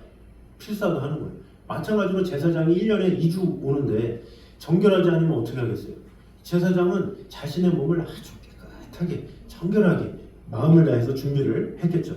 필사도 하는 거예요. 마찬가지로 제사장이 1년에 2주 오는데 정결하지 않으면 어떻게 하겠어요? 제사장은 자신의 몸을 아주 깨끗하게 정결하게 마음을 다해서 준비를 했겠죠.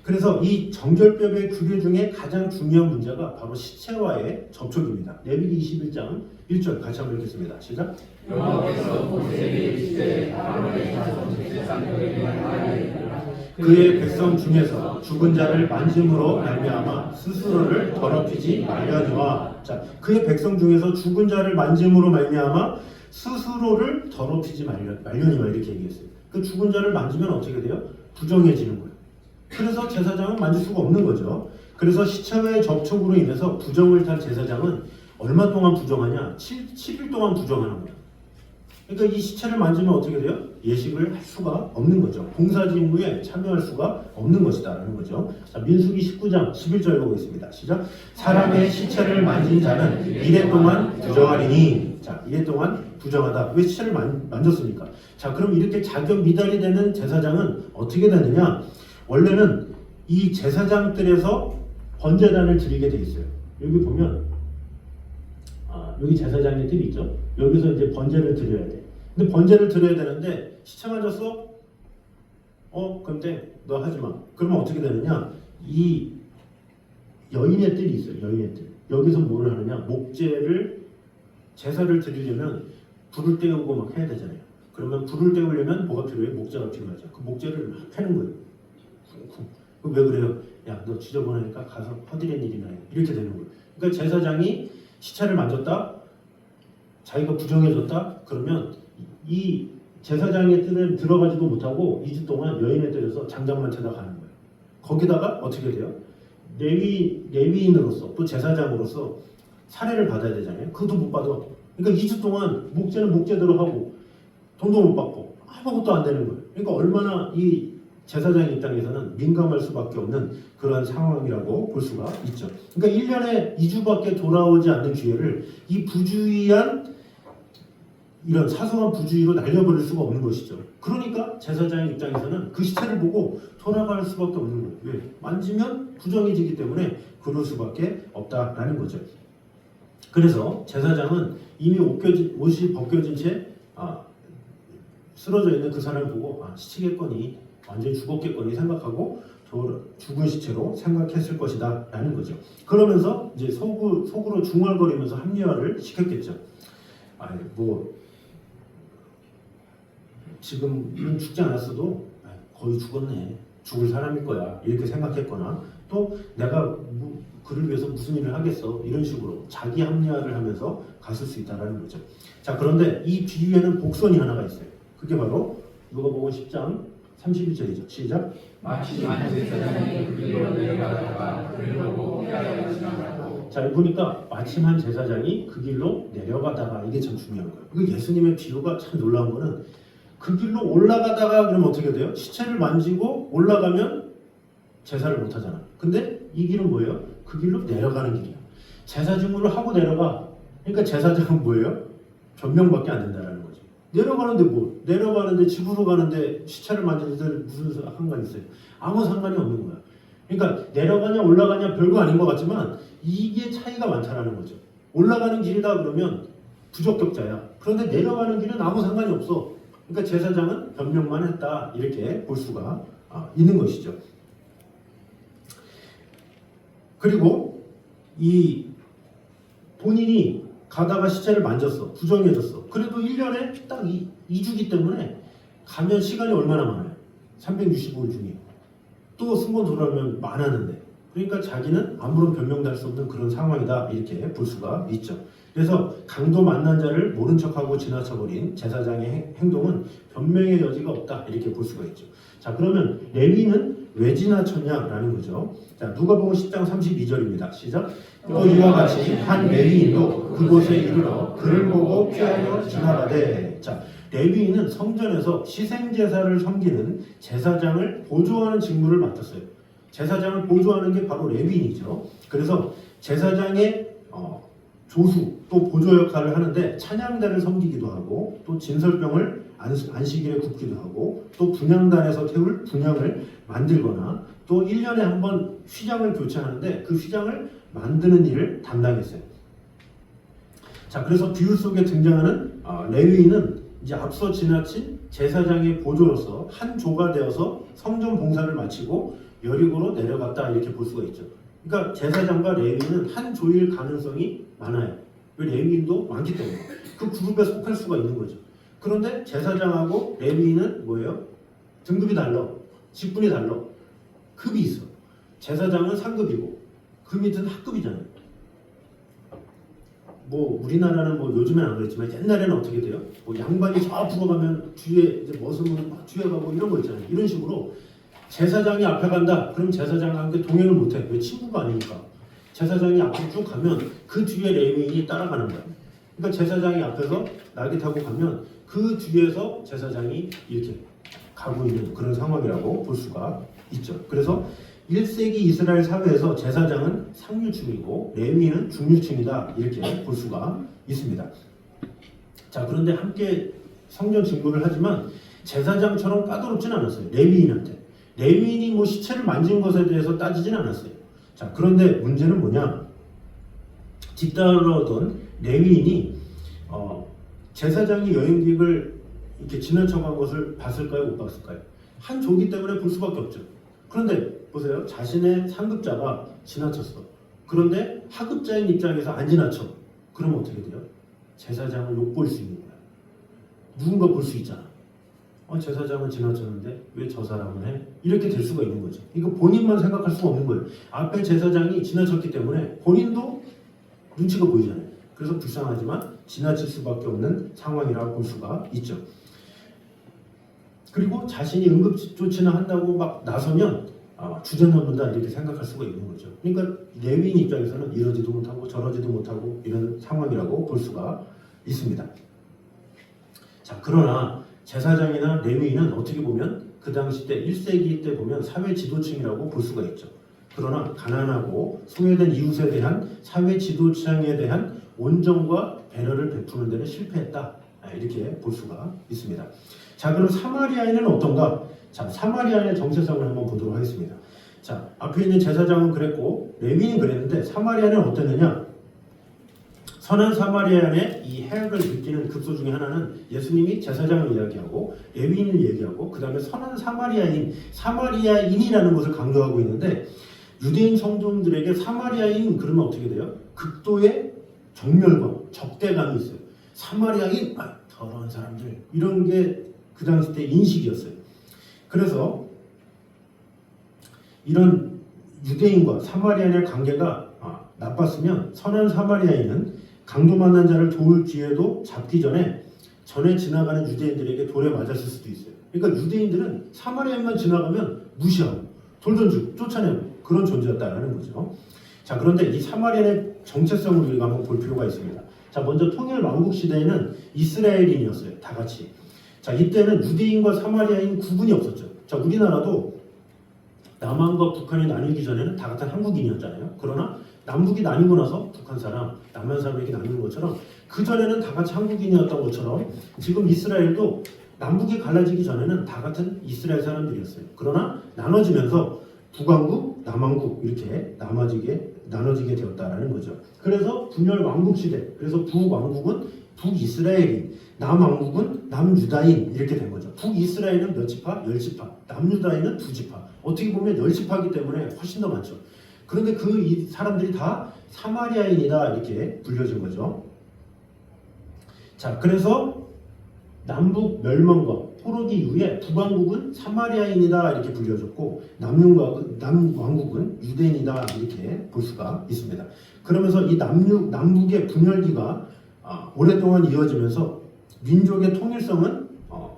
그래서 이 정결법의 규례 중에 가장 중요한 문제가 바로 시체와의 접촉입니다. 레위기 21장 1절 같이 한번 읽겠습니다. 시작. 여호와께서 모세에게 이르시되 아론의 자손 제사장들에게 말하리라 그의 백성 중에서 죽은 자를 만짐으로 말미암아 스스로를 더럽히지 말려니와. 자, 그의 백성 중에서 죽은 자를 만짐으로 말미암아 스스로를 더럽히지 말려니와 이렇게 얘기했어요. 그 죽은 자를 만지면 어떻게 돼요? 부정해지는 거예요. 그래서 제사장은 만질 수가 없는 거죠. 그래서 시체와의 접촉으로 인해서 부정을 탄 제사장은 얼마 동안 부정하냐? 7일 동안 부정하는 거예요. 그러니까 이 시체를 만지면 어떻게 돼요? 예식을 할 수가 없는 거죠. 봉사직무에 참여할 수가 없는 것이다라는 거죠. 자, 민수기 19장 11절 보겠습니다. 시작. 사람의 시체를 만진 자는 이래 동안 부정하리니. 자, 이래 동안 부정하다. 왜 시체를 만졌습니까? 자, 그럼 이렇게 자격 미달이 되는 제사장은 어떻게 되느냐? 원래는 이 제사장들에서 번제단을 드리게 돼 있어요. 여기 보면 여기 제사장의 뜰이 있죠. 여기서 이제 번제를 드려야 돼. 근데 번제를 드려야 되는데 시체 맞았어? 근데 너 하지 마. 그러면 어떻게 되느냐? 이 여인의 뜰이 있어요. 여인의 뜰. 여기서 뭐를 하느냐? 목제를 제사를 드리려면 불을 떼우고 막 해야 되잖아요. 그러면 불을 떼우려면 뭐가 필요해? 목재가 필요하죠. 그 목재를 막 패는 거예요. 왜 그래요? 야, 너 지저분하니까 가서 허드렛 일이나 해. 이렇게 되는 거예요. 그러니까 제사장이 시체를 만졌다, 자기가 부정해졌다, 그러면 이 제사장의 뜰에 들어가지도 못하고 2주 동안 여인의 뜰에서 장작만 채다 가는 거예요. 거기다가 어떻게 돼요? 레위인으로서 또 제사장으로서 사례를 받아야 되잖아요. 그것도 못 받아. 그러니까 2주 동안 목재는 목재대로 하고 돈도 못 받고 아무것도 안 되는 거예요. 그러니까 얼마나 이 제사장 입장에서는 민감할 수밖에 없는 그런 상황이라고 볼 수가 있죠. 그러니까 1년에 2주밖에 돌아오지 않는 기회를 이 부주의한 이런 사소한 부주의로 날려버릴 수가 없는 것이죠. 그러니까 제사장의 입장에서는 그 시체를 보고 돌아갈 수밖에 없는 거예요. 왜? 만지면 부정해지기 때문에 그럴 수밖에 없다라는 거죠. 그래서 제사장은 이미 옷이 벗겨진 채 쓰러져 있는 그 사람을 보고 시치겠거니 완전히 죽었겠거니 생각하고 죽은 시체로 생각했을 것이다 라는 거죠. 그러면서 이제 속으로 중얼거리면서 합리화를 시켰겠죠. 지금은 죽지 않았어도 거의 죽었네, 죽을 사람일 거야 이렇게 생각했거나, 또 내가 그를 위해서 무슨 일을 하겠어 이런 식으로 자기 합리화를 하면서 갔을 수 있다는 거죠. 자, 그런데 이 비유에는 복선이 하나가 있어요. 그게 바로 누가복음 10장 31절이죠. 시작. 마치 제사장이 그 길로 내려가다가 그를 보고 피하여 지나가고 자, 보니까 마침 한 제사장이 그 길로 내려가다가, 이게 참 중요한 거예요. 그 예수님의 비유가 참 놀라운 거는 그 길로 올라가다가 그러면 어떻게 돼요? 시체를 만지고 올라가면 제사를 못 하잖아. 근데 이 길은 뭐예요? 그 길로 내려가는 길이야. 제사 증후를 하고 내려가. 그러니까 제사장은 뭐예요? 변명밖에 안 된다라는 거지. 내려가는데 뭐? 내려가는데 집으로 가는데 시체를 만지는데 무슨 상관이 있어요? 아무 상관이 없는 거야. 그러니까 내려가냐 올라가냐 별거 아닌 것 같지만 이게 차이가 많다라는 거죠. 올라가는 길이다 그러면 부적격자야. 그런데 내려가는 길은 아무 상관이 없어. 그러니까 제사장은 변명만 했다, 이렇게 볼 수가 있는 것이죠. 그리고 이 본인이 가다가 시체를 만졌어. 부정해졌어. 그래도 1년에 딱 2주기 때문에 가면 시간이 얼마나 많아요? 365일 중에. 또 승번 돌아오면 많았는데. 그러니까 자기는 아무런 변명도 할 수 없는 그런 상황이다, 이렇게 볼 수가 있죠. 그래서 강도 만난 자를 모른 척하고 지나쳐버린 제사장의 행동은 변명의 여지가 없다, 이렇게 볼 수가 있죠. 자, 그러면 레위는 왜 지나쳤냐라는 거죠. 자, 누가복음 10장 32절입니다. 시작. 또 이와 같이 한 레위인도 그곳에 이르러 그를 보고 피하여 지나가되. 자, 레위인은 성전에서 희생제사를 섬기는 제사장을 보조하는 직무를 맡았어요. 제사장을 보조하는 게 바로 레위인이죠. 그래서 제사장의 조수 또 보조 역할을 하는데 찬양대를 섬기기도 하고 또 진설병을 안식일에 굽기도 하고 또 분향단에서 태울 분향을 만들거나 또 1년에 한 번 휘장을 교체하는데 그 휘장을 만드는 일을 담당했어요. 자, 그래서 비유 속에 등장하는 레위인은 이제 앞서 지나친 제사장의 보조로서 한 조가 되어서 성전 봉사를 마치고 여리고로 내려갔다, 이렇게 볼 수가 있죠. 그러니까 제사장과 레위인은 한 조일 가능성이 많아요. 왜? 레위인도 많기 때문에 그 그룹에 속할 수가 있는 거죠. 그런데 제사장하고 레위인은 뭐예요? 등급이 달라, 직분이 달라, 급이 있어. 제사장은 상급이고 그 밑은 하급이잖아요. 뭐 우리나라는 뭐 요즘엔 안 그랬지만 옛날에는 어떻게 돼요? 뭐 양반이 저 앞으로 가면 뒤에 이제 머슴은 막 뒤에 가고 이런 거 있잖아요. 이런 식으로 제사장이 앞에 간다. 그럼 제사장과 함께 동행을 못해. 왜? 친구가 아니니까. 제사장이 앞으로 쭉 가면 그 뒤에 레위인이 따라가는 거야. 그러니까 제사장이 앞에서 나귀 타고 가면 그 뒤에서 제사장이 이렇게 가고 있는 그런 상황이라고 볼 수가 있죠. 그래서 1세기 이스라엘 사회에서 제사장은 상류층이고 레위인은 중류층이다, 이렇게 볼 수가 있습니다. 자, 그런데 함께 성전 직무를 하지만 제사장처럼 까다롭진 않았어요. 레위인한테. 레위인이 뭐 시체를 만진 것에 대해서 따지진 않았어요. 자, 그런데 문제는 뭐냐? 뒤따르던 레위인이 제사장이 여행객을 이렇게 지나쳐간 것을 봤을까요? 못 봤을까요? 한 조기 때문에 볼 수밖에 없죠. 그런데 보세요. 자신의 상급자가 지나쳤어. 그런데 하급자인 입장에서 안 지나쳐. 그러면 어떻게 돼요? 제사장을 욕볼 수 있는 거야. 누군가 볼 수 있잖아. 제사장은 지나쳤는데 왜 저 사람은 해? 이렇게 될 수가 있는 거죠. 이거 본인만 생각할 수가 없는 거예요. 앞에 제사장이 지나쳤기 때문에 본인도 눈치가 보이잖아요. 그래서 불쌍하지만 지나칠 수밖에 없는 상황이라고 볼 수가 있죠. 그리고 자신이 응급조치나 한다고 막 나서면 주저넘는다, 이렇게 생각할 수가 있는 거죠. 그러니까 레위인 입장에서는 이러지도 못하고 저러지도 못하고 이런 상황이라고 볼 수가 있습니다. 자, 그러나 제사장이나 레위인은 어떻게 보면 그 당시 때 1세기 때 보면 사회 지도층이라고 볼 수가 있죠. 그러나 가난하고 소외된 이웃에 대한 사회 지도층에 대한 온정과 배려를 베푸는 데는 실패했다, 이렇게 볼 수가 있습니다. 자, 그럼 사마리아인은 어떤가? 자, 사마리아인의 정체성을 한번 보도록 하겠습니다. 자, 앞에 있는 제사장은 그랬고 레위인은 그랬는데 사마리아인은 어땠느냐? 선한 사마리아인의 이 해악을 느끼는 급소 중에 하나는 예수님이 제사장을 이야기하고 레위인을 얘기하고 그 다음에 선한 사마리아인이라는 것을 강조하고 있는데 유대인 성도들에게 사마리아인 그러면 어떻게 돼요? 극도의 정멸과 적대감이 있어요. 사마리아인, 더러운 사람들, 이런 게 그 당시 때 인식이었어요. 그래서 이런 유대인과 사마리아인의 관계가 나빴으면 선한 사마리아인은 강도 만난 자를 도울 기회도 잡기 전에 지나가는 유대인들에게 돌에 맞았을 수도 있어요. 그러니까 유대인들은 사마리아인만 지나가면 무시하고 돌 던지고 쫓아내고 그런 존재였다라는 거죠. 자, 그런데 이 사마리아인의 정체성을 우리가 한번 볼 필요가 있습니다. 자, 먼저 통일 왕국 시대에는 이스라엘인이었어요. 다 같이. 자, 이때는 유대인과 사마리아인 구분이 없었죠. 자, 우리나라도 남한과 북한이 나뉘기 전에는 다 같은 한국인이었잖아요. 그러나 남북이 나뉘고 나서 북한 사람, 남한 사람에게 나누는 것처럼 그 전에는 다 같이 한국인이었던 것처럼 지금 이스라엘도 남북이 갈라지기 전에는 다 같은 이스라엘 사람들이었어요. 그러나 나눠지면서 북왕국, 남왕국 이렇게 나눠지게 되었다라는 거죠. 그래서 분열 왕국 시대, 그래서 북왕국은 북이스라엘인, 남왕국은 남유다인 이렇게 된 거죠. 북이스라엘은 몇 지파? 10지파, 남유다인은 2지파. 어떻게 보면 10지파이기 때문에 훨씬 더 많죠. 그런데 이 사람들이 다 사마리아인이다 이렇게 불려진 거죠. 자, 그래서 남북 멸망과 포로기 이후에 북왕국은 사마리아인이다 이렇게 불려졌고 남왕국은 유대인이다 이렇게 볼 수가 있습니다. 그러면서 이 남북의 분열기가 오랫동안 이어지면서 민족의 통일성은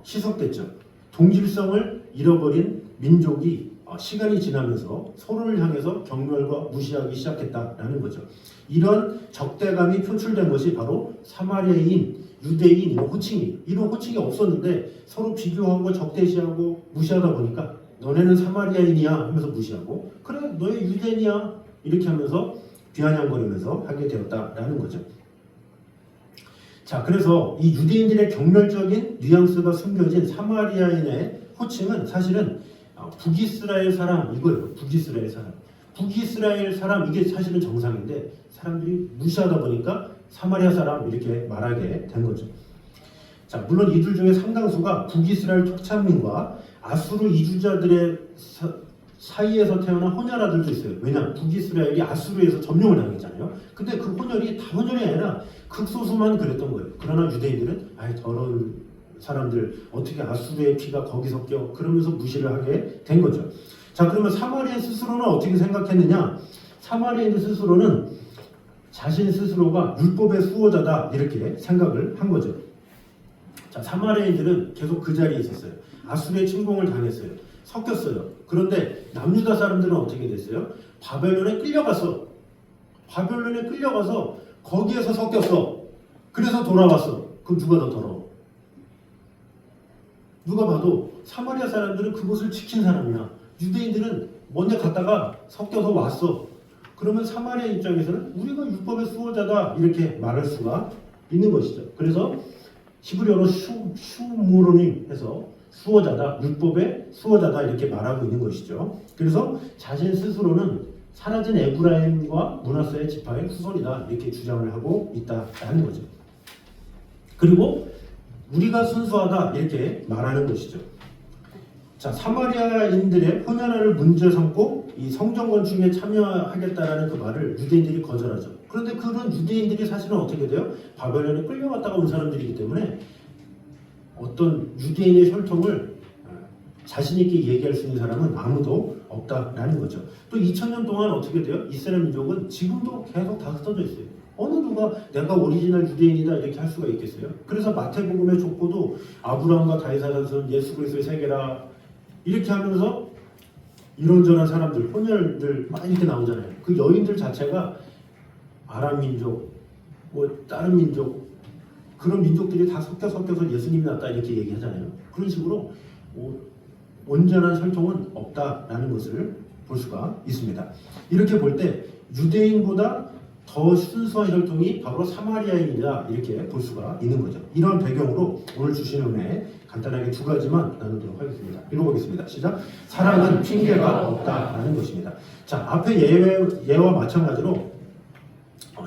희석됐죠. 동질성을 잃어버린 민족이 시간이 지나면서 서로를 향해서 경멸과 무시하기 시작했다라는 거죠. 이런 적대감이 표출된 것이 바로 사마리아인, 유대인 이런 호칭이 없었는데 서로 비교하고 적대시하고 무시하다 보니까 너네는 사마리아인이야 하면서 무시하고 그래 너희 유대인이야 이렇게 하면서 비아냥거리면서 하게 되었다라는 거죠. 자, 그래서 이 유대인들의 경멸적인 뉘앙스가 숨겨진 사마리아인의 호칭은 사실은 북이스라엘 사람 이거예요. 북이스라엘 사람 이게 사실은 정상인데 사람들이 무시하다 보니까 사마리아 사람 이렇게 말하게 된 거죠. 자, 물론 이들 중에 상당수가 북이스라엘 토착민과 아수르 이주자들의 사이에서 태어난 혼혈아들도 있어요. 왜냐? 북이스라엘이 아수르에서 점령을 당했잖아요. 근데 그 혼혈이 다 혼혈이 아니라 극소수만 그랬던 거예요. 그러나 유대인들은 아이 더러운 사람들 어떻게 아수르의 피가 거기 섞여 그러면서 무시를 하게 된 거죠. 자, 그러면 사마리아 스스로는 어떻게 생각했느냐? 사마리아인 스스로는 자신 스스로가 율법의 수호자다 이렇게 생각을 한 거죠. 자, 사마리아인들은 계속 그 자리에 있었어요. 아수르의 침공을 당했어요. 섞였어요. 그런데 남유다 사람들은 어떻게 됐어요? 바벨론에 끌려가서 거기에서 섞였어. 그래서 돌아왔어. 그럼 누가 더 더러워? 누가 봐도 사마리아 사람들은 그곳을 지킨 사람이야. 유대인들은 먼저 갔다가 섞여서 왔어. 그러면 사마리아 입장에서는 우리가 율법의 수호자다 이렇게 말할 수가 있는 것이죠. 그래서 히브리어로 슈무르님 해서 수호자다, 율법의 수호자다 이렇게 말하고 있는 것이죠. 그래서 자신 스스로는 사라진 에브라임과 므낫세의 지파의 후손이다 이렇게 주장을 하고 있다라는 거죠. 그리고 우리가 순수하다 이렇게 말하는 것이죠. 자, 사마리아인들의 혼혈아를 문제 삼고 이 성전 건축에 참여하겠다라는 그 말을 유대인들이 거절하죠. 그런데 그런 유대인들이 사실은 어떻게 돼요? 바벨론에 끌려갔다가 온 사람들이기 때문에 어떤 유대인의 혈통을 자신 있게 얘기할 수 있는 사람은 아무도 없다라는 거죠. 또 2000년 동안 어떻게 돼요? 이스라엘 민족은 지금도 계속 다 흩어져 있어요. 어느 누가 내가 오리지널 유대인이다 이렇게 할 수가 있겠어요? 그래서 마태복음의 족보도 아브라함과 다윗의 자손 예수 그리스도의 세계라 이렇게 하면서 이런저런 사람들, 혼혈들 막 이렇게 나오잖아요. 그 여인들 자체가 아람 민족, 뭐 다른 민족 그런 민족들이 다 섞여서 예수님이 났다 이렇게 얘기하잖아요. 그런 식으로 온전한 혈통은 없다라는 것을 볼 수가 있습니다. 이렇게 볼 때 유대인보다 더 순수한 혈통이 바로 사마리아인이다 이렇게 볼 수가 있는 거죠. 이런 배경으로 오늘 주신 은혜 간단하게 두 가지만 나누도록 하겠습니다. 읽어보겠습니다. 시작. 사랑은 핑계가 없다라는 것입니다. 자, 앞에 예와 마찬가지로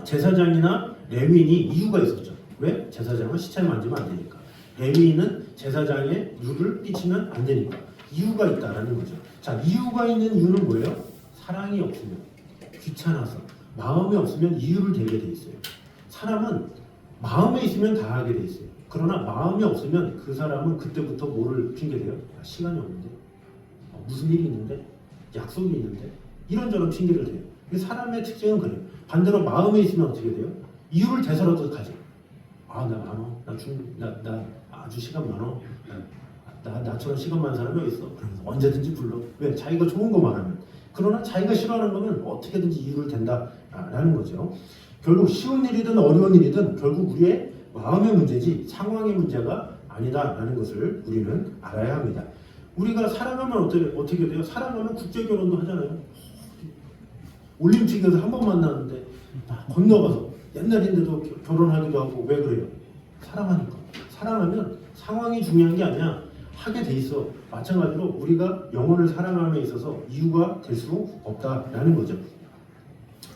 제사장이나 레위인이 이유가 있었죠. 왜? 제사장은 시체를 만지면 안 되니까. 레위인은 제사장의 유를 끼치면 안 되니까. 이유가 있다라는 거죠. 자, 이유가 있는 이유는 뭐예요? 사랑이 없으면, 귀찮아서, 마음이 없으면 이유를 대게 돼 있어요. 사람은 마음에 있으면 다 하게 돼 있어요. 그러나 마음이 없으면 그 사람은 그때부터 뭐를 핑계대요? 시간이 없는데, 무슨 일이 있는데, 약속이 있는데, 이런저런 핑계를 대요. 사람의 특징은 그래요. 반대로 마음에 있으면 어떻게 돼요? 이유를 대서라도 가죠. 나 많어. 나 아주 시간 많어. 나처럼 시간 많은 사람이 어디 있어? 그러면서 언제든지 불러. 왜? 자기가 좋은 것만 하면. 그러나 자기가 싫어하는 거면 어떻게든지 이유를 댄다라는 거죠. 결국 쉬운 일이든 어려운 일이든 결국 우리의 마음의 문제지 상황의 문제가 아니다라는 것을 우리는 알아야 합니다. 우리가 사랑하면 어떻게 돼요? 사랑하면 국제결혼도 하잖아요. 올림픽에서 한 번 만났는데 건너가서 옛날인데도 결혼하기도 하고. 왜 그래요? 사랑하니까. 사랑하면 상황이 중요한 게 아니야. 하게 돼 있어. 마찬가지로 우리가 영혼을 사랑함에 있어서 이유가 될 수 없다라는 거죠.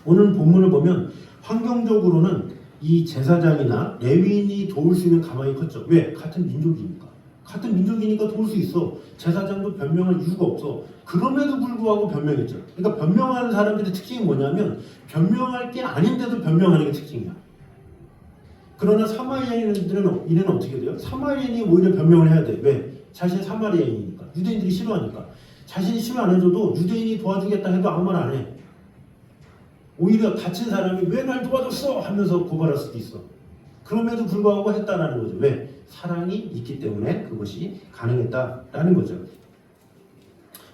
오늘 본문을 보면 환경적으로는 이 제사장이나 레위인이 도울 수 있는 가망이 컸죠. 왜? 같은 민족이니까. 같은 민족이니까 도울 수 있어. 제사장도 변명할 이유가 없어. 그럼에도 불구하고 변명했죠. 그러니까 변명하는 사람들의 특징이 뭐냐면 변명할 게 아닌데도 변명하는 게 특징이야. 그러나 사마리아인들은 이는 어떻게 돼요? 사마리아인이 오히려 변명을 해야 돼. 왜? 자신이 사마리아인이니까. 유대인들이 싫어하니까. 자신이 싫어 안 해줘도 유대인이 도와주겠다 해도 아무 말 안 해. 오히려 다친 사람이 왜 날 도와줬어? 하면서 고발할 수도 있어. 그럼에도 불구하고 했다라는 거죠. 왜? 사랑이 있기 때문에 그것이 가능했다라는 거죠.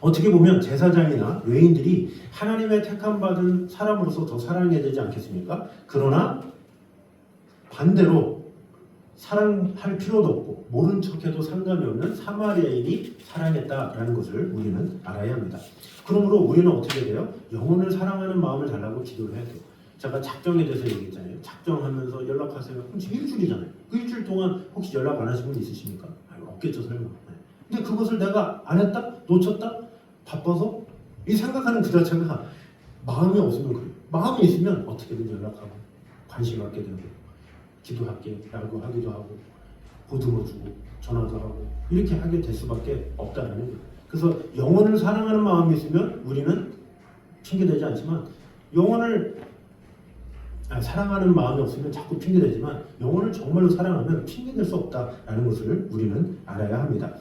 어떻게 보면 제사장이나 레위인들이 하나님의 택함받은 사람으로서 더 사랑해야 되지 않겠습니까? 그러나 반대로 사랑할 필요도 없고 모른 척해도 상관이 없는 사마리아인이 사랑했다라는 것을 우리는 알아야 합니다. 그러므로 우리는 어떻게 돼요? 영혼을 사랑하는 마음을 달라고 기도를 해야 돼요. 제가 작정에 대해서 얘기했잖아요. 작정하면서 연락하세요. 그럼 지금 일주일이잖아요. 그 일주일 동안 혹시 연락 안 하신 분 있으십니까? 아유, 없겠죠 설마. 근데 그것을 내가 안 했다? 놓쳤다? 바빠서? 이 생각하는 그 자체가 마음이 없으면 그래요. 마음이 있으면 어떻게든 연락하고 관심 갖게 되고 기도할게 라고 하기도 하고 보듬어주고 전화도 하고 이렇게 하게 될 수밖에 없다는 거예요. 그래서 영혼을 사랑하는 마음이 있으면 우리는 핑계대지 않지만 사랑하는 마음이 없으면 자꾸 핑계대지만 영혼을 정말로 사랑하면 핑계댈 수 없다라는 것을 우리는 알아야 합니다.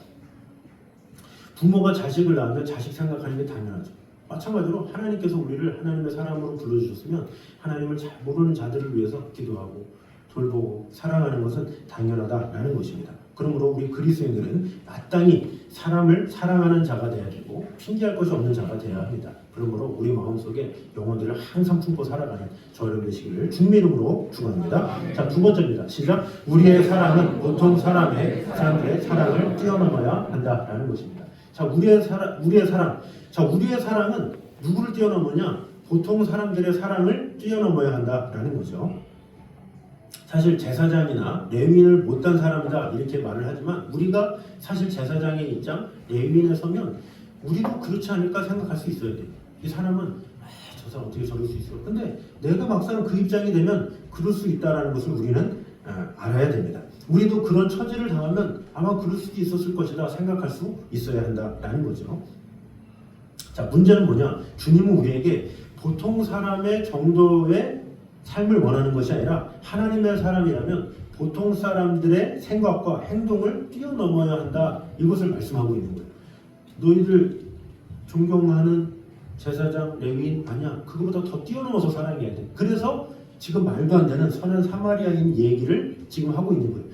부모가 자식을 낳으면 자식 생각하는 게 당연하죠. 마찬가지로 하나님께서 우리를 하나님의 사람으로 불러주셨으면 하나님을 잘 모르는 자들을 위해서 기도하고 돌보고 사랑하는 것은 당연하다라는 것입니다. 그러므로 우리 그리스도인들은 마땅히 사람을 사랑하는 자가 되어야 되고 핑계할 것이 없는 자가 되어야 합니다. 그러므로 우리 마음속에 영혼들을 항상 품고 살아가는 저 여러분 되시기를 주님의 이름으로 축원합니다. 자, 두 번째입니다. 시작. 우리의 사랑은 보통 사람들의 사랑을 뛰어넘어야 한다라는 것입니다. 자, 우리의 사랑. 자, 우리의 사랑은 누구를 뛰어넘느냐? 보통 사람들의 사랑을 뛰어넘어야 한다라는 거죠. 사실 제사장이나 레위인을 못한 사람이다 이렇게 말을 하지만 우리가 사실 제사장의 입장, 레위인에 서면 우리도 그렇지 않을까 생각할 수 있어야 돼요. 이 사람은 저 사람 어떻게 저럴 수 있어? 근데 내가 막상 그 입장이 되면 그럴 수 있다는 것을 우리는 알아야 됩니다. 우리도 그런 처지를 당하면 아마 그럴 수도 있었을 것이다 생각할 수 있어야 한다라는 거죠. 자, 문제는 뭐냐? 주님은 우리에게 보통 사람의 정도의 삶을 원하는 것이 아니라 하나님의 사람이라면 보통 사람들의 생각과 행동을 뛰어넘어야 한다. 이것을 말씀하고 있는 거예요. 너희들 존경하는 제사장, 레위인 아니야. 그거보다 더 뛰어넘어서 사랑해야 돼. 그래서 지금 말도 안 되는 선한 사마리아인 얘기를 지금 하고 있는 거예요.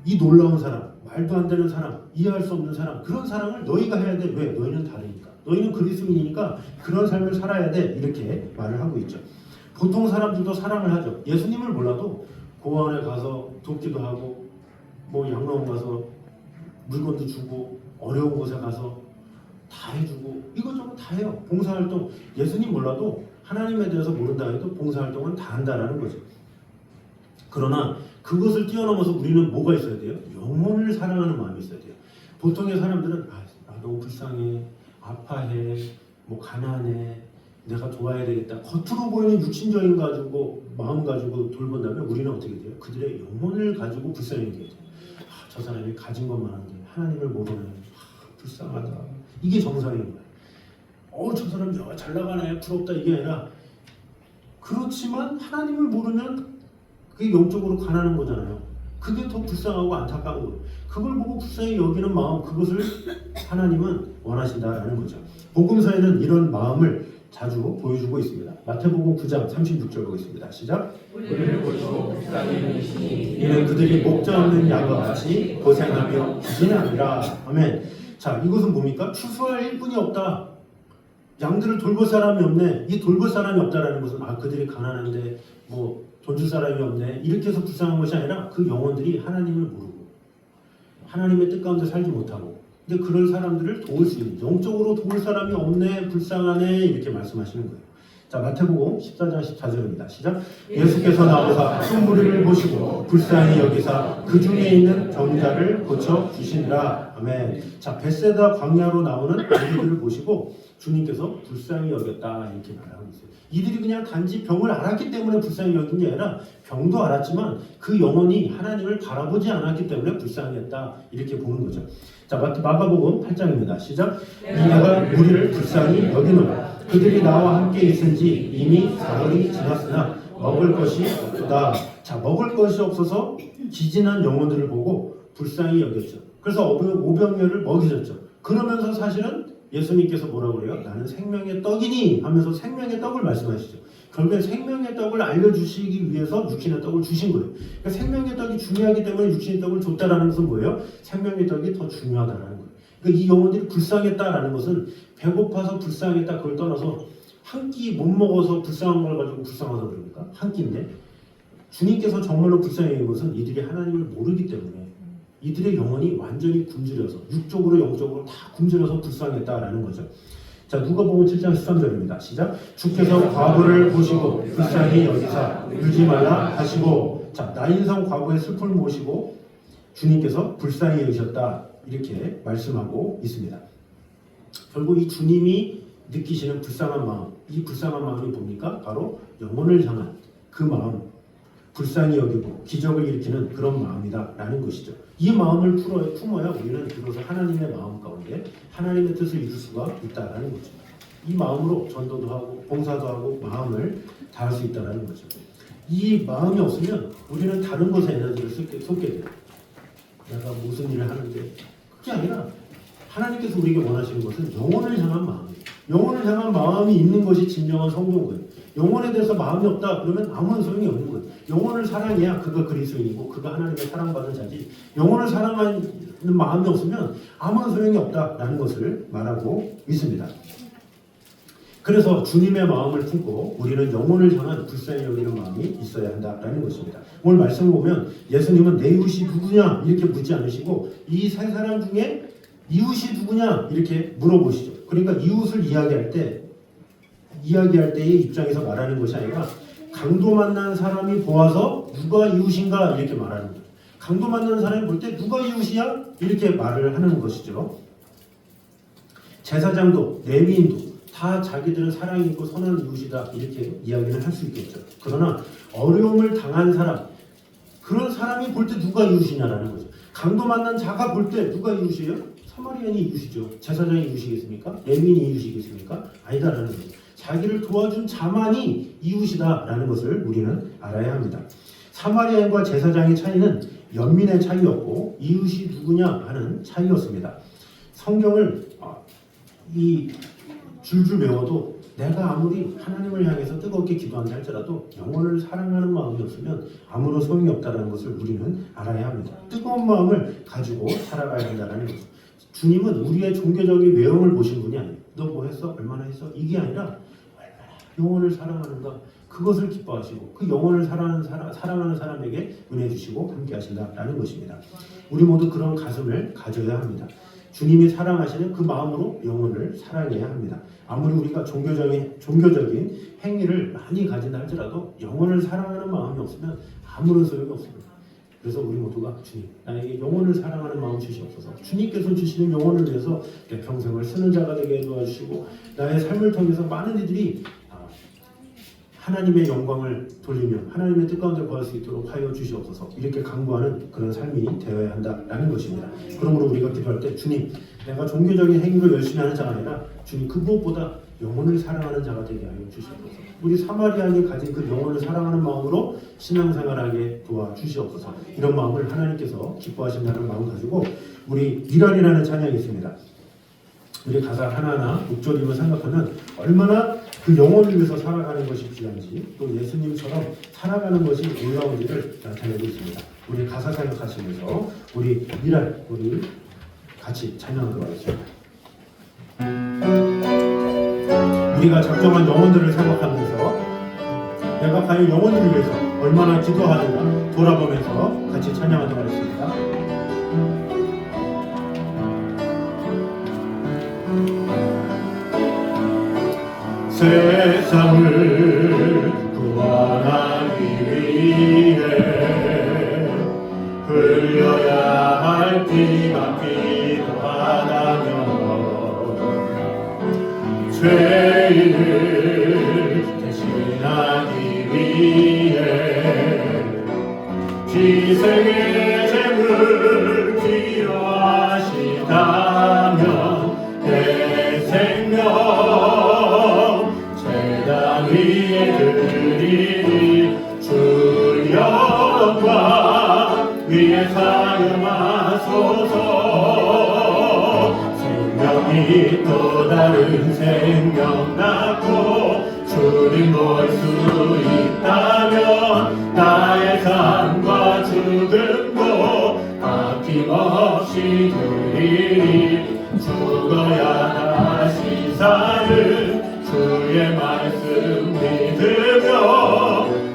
이 놀라운 사람, 말도 안 되는 사람, 이해할 수 없는 사람, 그런 사랑을 너희가 해야 돼. 왜? 너희는 다르니까. 너희는 그리스도인이니까 그런 삶을 살아야 돼. 이렇게 말을 하고 있죠. 보통 사람들도 사랑을 하죠. 예수님을 몰라도 공원에 가서 돕기도 하고 양로원 가서 물건도 주고 어려운 곳에 가서 다 해주고 이것저것 다 해요. 봉사활동. 예수님 몰라도 하나님에 대해서 모른다 해도 봉사활동은 다 한다라는 거죠. 그러나 그것을 뛰어넘어서 우리는 뭐가 있어야 돼요? 영혼을 사랑하는 마음이 있어야 돼요. 보통의 사람들은 나 너무 불쌍해, 아파해, 가난해, 내가 도와야 되겠다. 겉으로 보이는 육신적인 마음 가지고 돌본다면 우리는 어떻게 돼요? 그들의 영혼을 가지고 불쌍하게 돼요. 저 사람이 가진 것만 한데 하나님을 모르네. 불쌍하다. 이게 정상인 거예요. 저 사람 잘 나가네. 부럽다. 이게 아니라 그렇지만 하나님을 모르면 그게 영적으로 가난한 거잖아요. 그게 더 불쌍하고 안타까운 거예요. 그걸 보고 불쌍히 여기는 마음, 그것을 하나님은 원하신다라는 거죠. 복음서에는 이런 마음을 자주 보여주고 있습니다. 마태복음 9장 36절 보겠습니다. 시작. 우리를 보시고 불쌍히 여기시니 이는 그들이 목자 없는 양과 같이 고생하며 기지는 아니라. 아멘. 자, 이것은 뭡니까? 추수할 일꾼이 없다. 양들을 돌볼 사람이 없네. 이 돌볼 사람이 없다라는 것은 그들이 가난한데 뭐 돈 줄 사람이 없네. 이렇게 해서 불쌍한 것이 아니라 그 영혼들이 하나님을 모르고 하나님의 뜻 가운데 살지 못하고 근데 그런 사람들을 도울 수 있는 영적으로 도울 사람이 없네. 불쌍하네. 이렇게 말씀하시는 거예요. 자, 마태복음 14장 14절입니다. 시작. 예수께서 나오사 큰 무리를 보시고 불쌍히 여기사 그 중에 있는 병자를 고쳐 주시니라. 아멘. 자, 벳세다 광야로 나오는 아이들을 보시고 주님께서 불쌍히 여겼다 이렇게 말하고 있어요. 이들이 그냥 단지 병을 알았기 때문에 불쌍히 여긴 게 아니라 병도 알았지만 그 영혼이 하나님을 바라보지 않았기 때문에 불쌍했다 이렇게 보는 거죠. 자, 마가복음 8장입니다. 시작. 이내가 우리를 불쌍히 여기노라. 그들이 나와 함께 있은지 이미 사흘이 지났으나 먹을 것이 없다. 자, 먹을 것이 없어서 기진한 영혼들을 보고 불쌍히 여겼죠. 그래서 오병이어를 먹이셨죠. 그러면서 사실은 예수님께서 뭐라고 그래요? 나는 생명의 떡이니 하면서 생명의 떡을 말씀하시죠. 결국엔 생명의 떡을 알려주시기 위해서 육신의 떡을 주신 거예요. 그러니까 생명의 떡이 중요하기 때문에 육신의 떡을 줬다라는 것은 뭐예요? 생명의 떡이 더 중요하다라는 거예요. 그러니까 이 영혼들이 불쌍했다라는 것은 배고파서 불쌍했다 그걸 떠나서 한 끼 못 먹어서 불쌍한 걸 가지고 불쌍하다 그럽니까? 한 끼인데 주님께서 정말로 불쌍해진 것은 이들이 하나님을 모르기 때문에 이들의 영혼이 완전히 굶주려서 육적으로 영적으로 다 굶주려서 불쌍했다라는 거죠. 자, 누가복음 7장 13절입니다. 시작. 주께서 과부를 보시고 불쌍히 여기사 울지 말라 하시고 자, 나인성 과부의 슬픔을 모시고 주님께서 불쌍히 여기셨다 이렇게 말씀하고 있습니다. 결국 이 주님이 느끼시는 불쌍한 마음, 이 불쌍한 마음이 뭡니까? 바로 영혼을 향한 그 마음, 불쌍히 여기고 기적을 일으키는 그런 마음이다라는 것이죠. 이 마음을 품어야 우리는 비로소 하나님의 마음 가운데 하나님의 뜻을 이룰 수가 있다라는 거죠. 이 마음으로 전도도 하고 봉사도 하고 마음을 다할 수 있다라는 거죠. 이 마음이 없으면 우리는 다른 것에 에너지를 쏟게 돼요. 내가 무슨 일을 하는데 그게 아니라 하나님께서 우리에게 원하시는 것은 영혼을 향한 마음이에요. 영혼을 향한 마음이 있는 것이 진정한 성도인 거예요. 영혼에 대해서 마음이 없다 그러면 아무런 소용이 없는 거예요. 영혼을 사랑해야 그가 그리스도인이고 그가 하나님의 사랑받은 자지 영혼을 사랑하는 마음이 없으면 아무런 소용이 없다라는 것을 말하고 있습니다. 그래서 주님의 마음을 품고 우리는 영혼을 향한 불쌍히 여기는 마음이 있어야 한다라는 것입니다. 오늘 말씀을 보면 예수님은 내 이웃이 누구냐 이렇게 묻지 않으시고 이 세 사람 중에 이웃이 누구냐 이렇게 물어보시죠. 그러니까 이웃을 이야기할 때의 입장에서 말하는 것이 아니라 강도 만난 사람이 보아서 누가 이웃인가 이렇게 말하는 거예요. 강도 만난 사람이 볼 때 누가 이웃이야? 이렇게 말을 하는 것이죠. 제사장도 레위인도 다 자기들은 사랑이 있고 선한 이웃이다 이렇게 이야기를 할 수 있겠죠. 그러나 어려움을 당한 사람 그런 사람이 볼 때 누가 이웃이냐라는 거죠. 강도 만난 자가 볼 때 누가 이웃이에요? 사마리안이 이웃이죠. 제사장이 이웃이겠습니까? 레위인이 이웃이겠습니까? 아니다라는 거죠. 자기를 도와준 자만이 이웃이다라는 것을 우리는 알아야 합니다. 사마리안과 제사장의 차이는 연민의 차이였고 이웃이 누구냐 하는 차이였습니다. 성경을 이 줄줄 외워도 내가 아무리 하나님을 향해서 뜨겁게 기도한다 할지라도 영혼을 사랑하는 마음이 없으면 아무런 소용이 없다는 것을 우리는 알아야 합니다. 뜨거운 마음을 가지고 살아가야 한다는 거죠. 주님은 우리의 종교적인 외형을 보신 분이 아니에요. 너 뭐 했어? 얼마나 했어? 이게 아니라 얼마나 영혼을 사랑하는가 그것을 기뻐하시고 그 영혼을 사랑하는 사람에게 은혜 주시고 함께 하신다라는 것입니다. 우리 모두 그런 가슴을 가져야 합니다. 주님이 사랑하시는 그 마음으로 영혼을 사랑해야 합니다. 아무리 우리가 종교적인 행위를 많이 가진다 할지라도 영혼을 사랑하는 마음이 없으면 아무런 소용이 없습니다. 그래서 우리 모두가 주님 나에게 영혼을 사랑하는 마음 주시옵소서. 주님께서 주시는 영혼을 위해서 내 평생을 쓰는 자가 되게 도와주시고 나의 삶을 통해서 많은 이들이 하나님의 영광을 돌리며 하나님의 뜻 가운데 거할 수 있도록 하여 주시옵소서. 이렇게 강구하는 그런 삶이 되어야 한다라는 것입니다. 그러므로 우리가 기도할 때 주님 내가 종교적인 행위를 열심히 하는 자가 아니라 주님 그 무엇보다 영혼을 사랑하는 자가 되게 하여 주시옵소서. 우리 사마리아인이 가진 그 영혼을 사랑하는 마음으로 신앙생활하게 도와주시옵소서. 이런 마음을 하나님께서 기뻐하신다는 마음 가지고 우리 미랄이라는 찬양이 있습니다. 우리 가사 하나하나 목조림을 생각하면 얼마나 그 영혼을 위해서 살아가는 것이 귀한지 또 예수님처럼 살아가는 것이 놀라운지를 나타내고 있습니다. 우리 가사 생각하시면서 우리 미랄 우리 같이 찬양하도록 하겠습니다. 우리가 작정한 영혼들을 생각하면서 내가 과연 영혼들을 위해서 얼마나 기도하는가 돌아보면서 같이 찬양하도록 하겠습니다. 세상을 구원하기 위해 흘려야 할 피가 필요하다면 죄인을 대신하기 위해 희생의 제물 필요하시다면 내 생명 제단 위에 드리니 주 영광 위에 사용하소서. 생명이 또 다른 생명 낳고 주님 볼 수 있다면 나의 삶과 죽음도 아낌없이 드리니 죽어야 다시 사는 주의 말씀 믿으며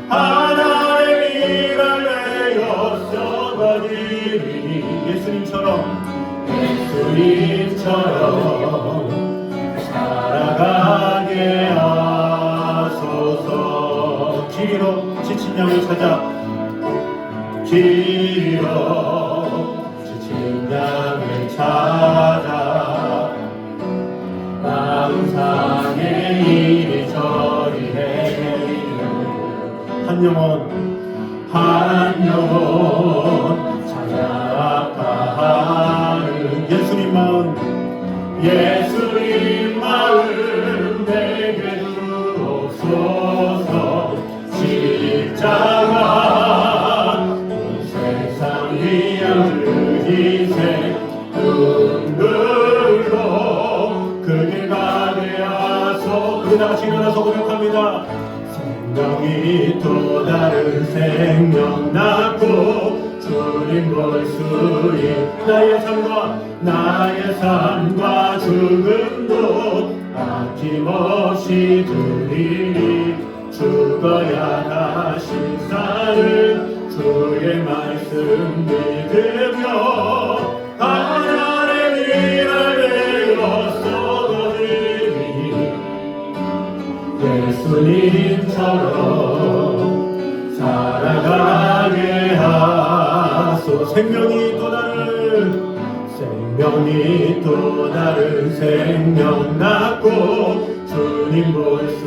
하나의 미랄을 내어 썩어지리니 예수님처럼 살아가게 하소서. 길이로 지친 양을 찾아 길이로 지친 양을 찾아 마음상에 이리저리 헤매는 한 영혼 찾아 아파하는 예수님 마음 내게 주옵소서. 십자가 온 세상 위한 그 희생 눈물로 그길 가게 하소. 우리 다같이 일어나서 고백합니다. 생명이 또 다른 생명 낳고 주님 볼 수 있 나의 삶과 죽음도 아낌없이 드리니 죽어야 다시 사는 주의 말씀 믿으며 하나의 미랄을 내어 썩어지니 예수님처럼 살아가게 하소. 생명이 또 다른 생명 낳고 주님 볼 수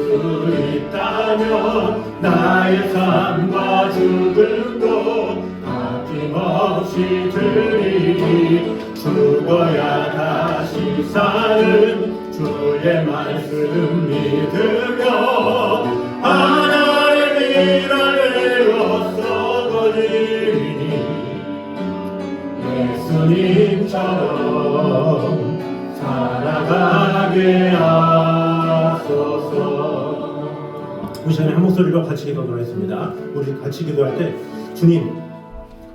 있다면 나의 삶과 죽음도 아낌없이 드리니 죽어야 다시 사는 주의 말씀 믿으며 하나의 미랄을 내어 썩어지니 예수님처럼 살아가게 하소서. 우리 시간에 한 목소리로 같이 기도하도록 하겠습니다. 우리 같이 기도할 때 주님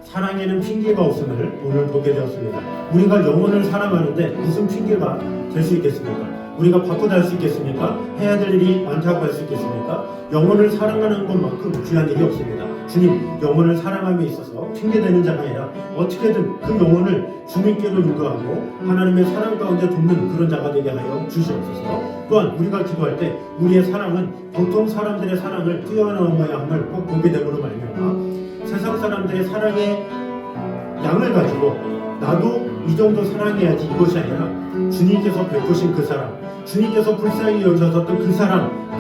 사랑에는 핑계가 없음을 오늘 보게 되었습니다. 우리가 영혼을 사랑하는데 무슨 핑계가 될 수 있겠습니까? 우리가 바쁘다 할 수 있겠습니까? 해야 될 일이 많다고 할 수 있겠습니까? 영혼을 사랑하는 것만큼 귀한 일이 없습니다. 주님, 영혼을 사랑함에 있어서 핑계대는 자가 아니라 어떻게든 그 영혼을 주님께로 인도하고 하나님의 사랑 가운데 돕는 그런 자가 되게 하여 주시옵소서. 또한 우리가 기도할 때 우리의 사랑은 보통 사람들의 사랑을 뛰어넘어야 함을 꼭 보게 됨으로 말미암아 세상 사람들의 사랑의 양을 가지고 나도 이 정도 사랑해야지 이것이 아니라 주님께서 베푸신 그 사랑, 주님께서 불쌍히 여기셨던 그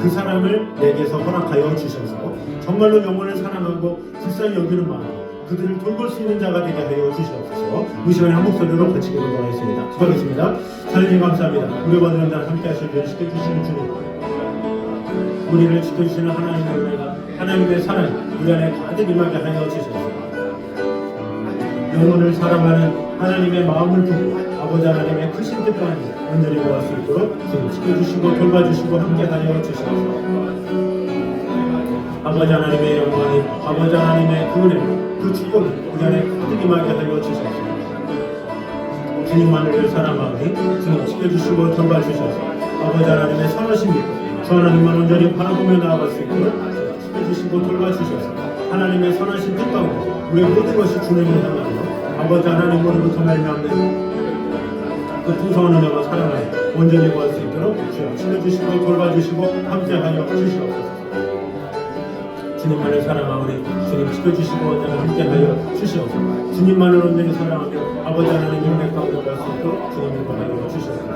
사랑을 내게서 허락하여 주셔서 정말로 영혼을 사랑하고 불쌍히 여기는 마음, 그들을 돌볼 수 있는 자가 되게 하여 주시옵소서. 이 시간에 한 목소리로 같이 기도하겠습니다. 기도하겠습니다. 하나님 감사합니다. 우리와 늘 함께 하시길 지켜주시는 주님, 우리를 지켜주시는 하나님의 은혜가, 하나님의 사랑이 우리 안에 가득 임하게 하여 주셔서 영혼을 사랑하는 하나님의 마음을 두고 아버지 하나님의 크신 뜻과 온전히 모을 수 있도록 지켜주시고 돌봐주시고 함께하여 주셔서 아버지 하나님의 영광이, 아버지 하나님의 그 은혜, 그 축복이 우리 안에 가득 임하게 하여 주셔서 주님만을 사랑하니 주님 지켜주시고 돌봐주셔서 아버지 하나님의 선하신 믿고 주 하나님만 온전히 바라보며 나아갈 수 있도록 지켜주시고 돌봐주셔서 하나님의 선하신 뜻 가운데 우리의 모든 것이 주님을 향하며 아버지 하나님으로부터 말미암는 그 풍성한 은혜와 사랑을 온전히 구할 수 있도록 주여 지켜주시고 돌봐주시고 함께하여 주시옵소서. 주님만을 사랑하오니 주님 지켜주시고 언제나 함께하여 주시옵소서. 주님만을 온전히 사랑하며 아버지 하나님 영광 가운데 갈 수 있도록 주님을 구하여 주시옵소서.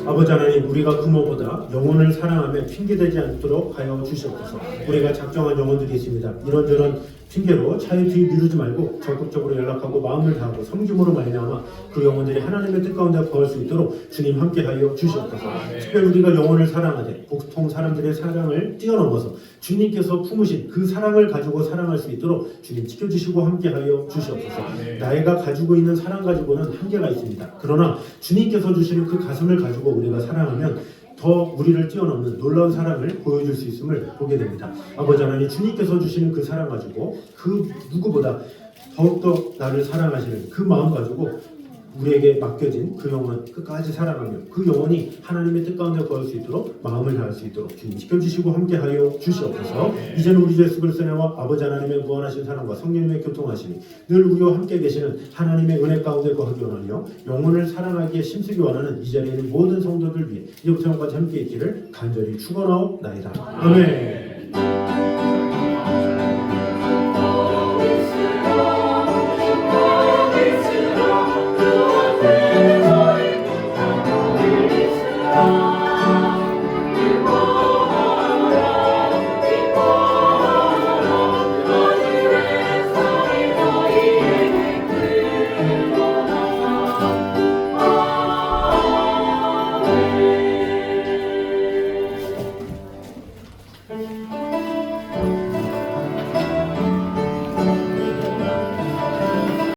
아버지 하나님, 우리가 부모보다 영혼을 사랑하며 핑계대지 않도록 하여 주시옵소서. 우리가 작정한 영혼들이 있습니다. 이런저런 핑계로 차일피일 미루지 말고 적극적으로 연락하고 마음을 다하고 섬김으로 말미암아 그 영혼들이 하나님의 뜻 가운데 거할 수 있도록 주님 함께하여 주시옵소서. 특별히 우리가 영혼을 사랑하되 보통 사람들의 사랑을 뛰어넘어서 주님께서 품으신 그 사랑을 가지고 사랑할 수 있도록 주님 지켜주시고 함께하여 주시옵소서. 나이가 가지고 있는 사랑 가지고는 한계가 있습니다. 그러나 주님께서 주시는 그 가슴을 가지고 우리가 사랑하면 더 우리를 뛰어넘는 놀라운 사랑을 보여줄 수 있음을 보게 됩니다. 아버지 하나님, 주님께서 주시는 그 사랑 가지고 그 누구보다 더욱더 나를 사랑하시는 그 마음 가지고 우리에게 맡겨진 그 영혼 끝까지 사랑하며 그 영혼이 하나님의 뜻 가운데 거할 수 있도록 마음을 다할 수 있도록 주님 지켜주시고 함께하여 주시옵소서. 이제는 우리 주 예수 그리스도의 은혜와 아버지 하나님의 무한하신 사랑과 성령님의 교통하심이 늘 우리와 함께 계시는 하나님의 은혜 가운데 거하기 원하며 영혼을 사랑하기에 힘쓰기 원하는 이 자리에 있는 모든 성도들 위해 이제부터 영까지 함께 있기를 간절히 축원하옵나이다. 아멘.